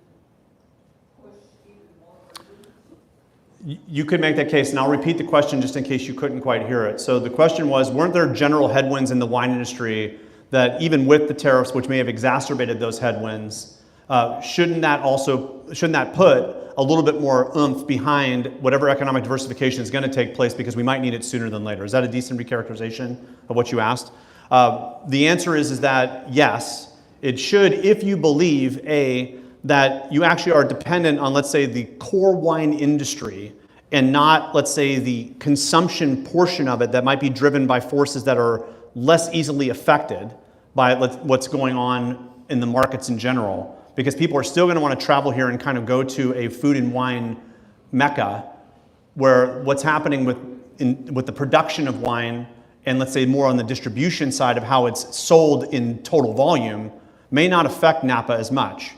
push even more urgent? You could make that case, and I'll repeat the question just in case you couldn't quite hear it. So the question was, weren't there general headwinds in the wine industry that even with the tariffs, which may have exacerbated those headwinds, shouldn't that put a little bit more oomph behind whatever economic diversification is going to take place because we might need it sooner than later? Is that a decent recharacterization of what you asked? The answer is that yes, it should if you believe, A, that you actually are dependent on, let's say, the core wine industry and not, let's say, the consumption portion of it that might be driven by forces that are less easily affected by what's going on in the markets in general. Because people are still going to want to travel here and kind of go to a food and wine mecca where what's happening with the production of wine and let's say more on the distribution side of how it's sold in total volume may not affect Napa as much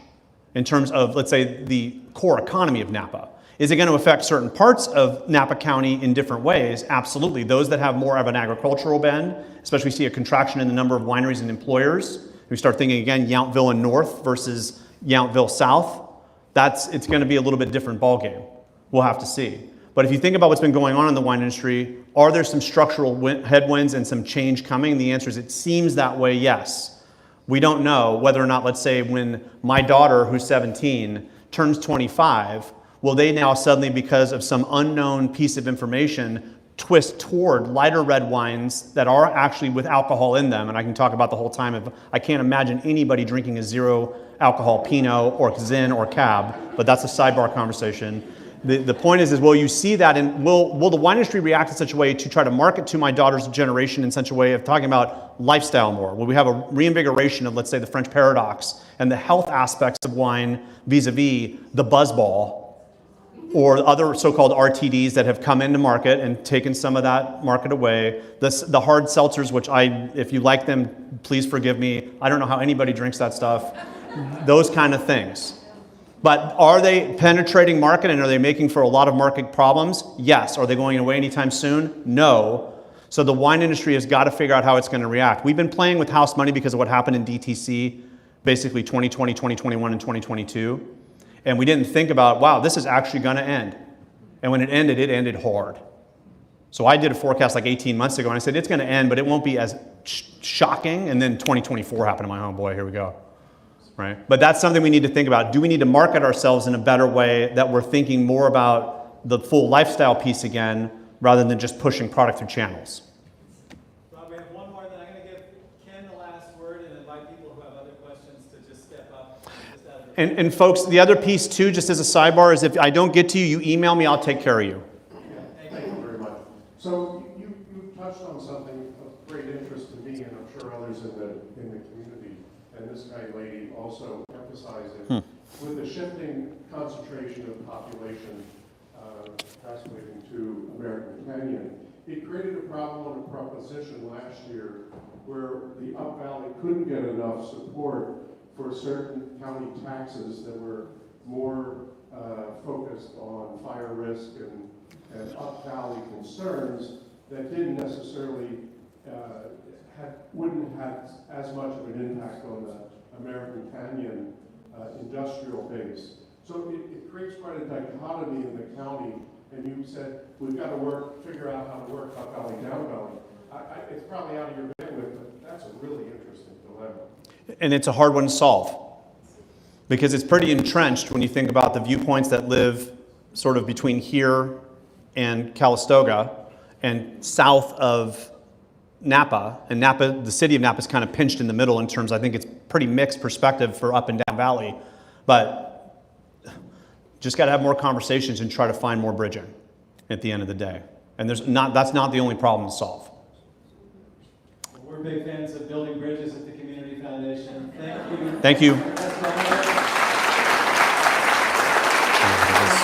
in terms of, let's say, the core economy of Napa. Is it going to affect certain parts of Napa County in different ways? Absolutely. Those that have more of an agricultural bend, especially see a contraction in the number of wineries and employers. We start thinking again, Yountville and North versus Yountville South. It's going to be a little bit different ballgame. We'll have to see. But if you think about what's been going on in the wine industry, are there some structural headwinds and some change coming? The answer is it seems that way, yes. We don't know whether or not, let's say, when my daughter, who's 17, turns 25, will they now suddenly, because of some unknown piece of information, twist toward lighter red wines that are actually with alcohol in them? And I can talk about the whole time of, I can't imagine anybody drinking a zero alcohol Pinot or Zin or Cab, but that's a sidebar conversation. The point is will you see that, and will the wine industry react in such a way to try to market to my daughter's generation in such a way of talking about lifestyle more? Will we have a reinvigoration of, let's say, the French paradox and the health aspects of wine vis-a-vis the buzzball or other so-called RTDs that have come into market and taken some of that market away? The hard seltzers, which if you like them, please forgive me. I don't know how anybody drinks that stuff. Those kind of things. But are they penetrating market and are they making for a lot of market problems? Yes. Are they going away anytime soon? No. So the wine industry has got to figure out how it's going to react. We've been playing with house money because of what happened in DTC, basically 2020, 2021, and 2022. And we didn't think about, wow, this is actually going to end. And when it ended hard. So I did a forecast like 18 months ago and I said, it's going to end, but it won't be as shocking. And then 2024 happened. I'm like, oh boy, here we go. Right? But that's something we need to think about. Do we need to market ourselves in a better way that we're thinking more about the full lifestyle piece again rather than just pushing product through channels? Rob, we have one more, then I'm going to give Ken the last word and invite people who have other questions to just step up. And folks, the other piece too, just as a sidebar, is if I don't get to you, you email me, I'll take care of you. Thank you very much. So you touched on something of great interest to me and I'm sure others in the community, and this kind lady also emphasized it. With the shifting concentration of population translating to American Canyon, it created a problem and a proposition last year where the Up Valley couldn't get enough support for certain county taxes that were more focused on fire risk and Up Valley concerns that didn't necessarily wouldn't have as much of an impact on the American Canyon industrial base. So it creates quite a dichotomy in the county, and you said, we've got to figure out how to work Up Valley, Down Valley. It's probably out of your bandwidth, but that's a really interesting dilemma. And it's a hard one to solve because it's pretty entrenched when you think about the viewpoints that live sort of between here and Calistoga and south of Napa. And Napa, the city of Napa is kind of pinched in the middle in terms, I think it's pretty mixed perspective for up and down valley. But just got to have more conversations and try to find more bridging at the end of the day. And that's not the only problem to solve. We're big fans of building bridges at the Community Foundation. Thank you. Thank you.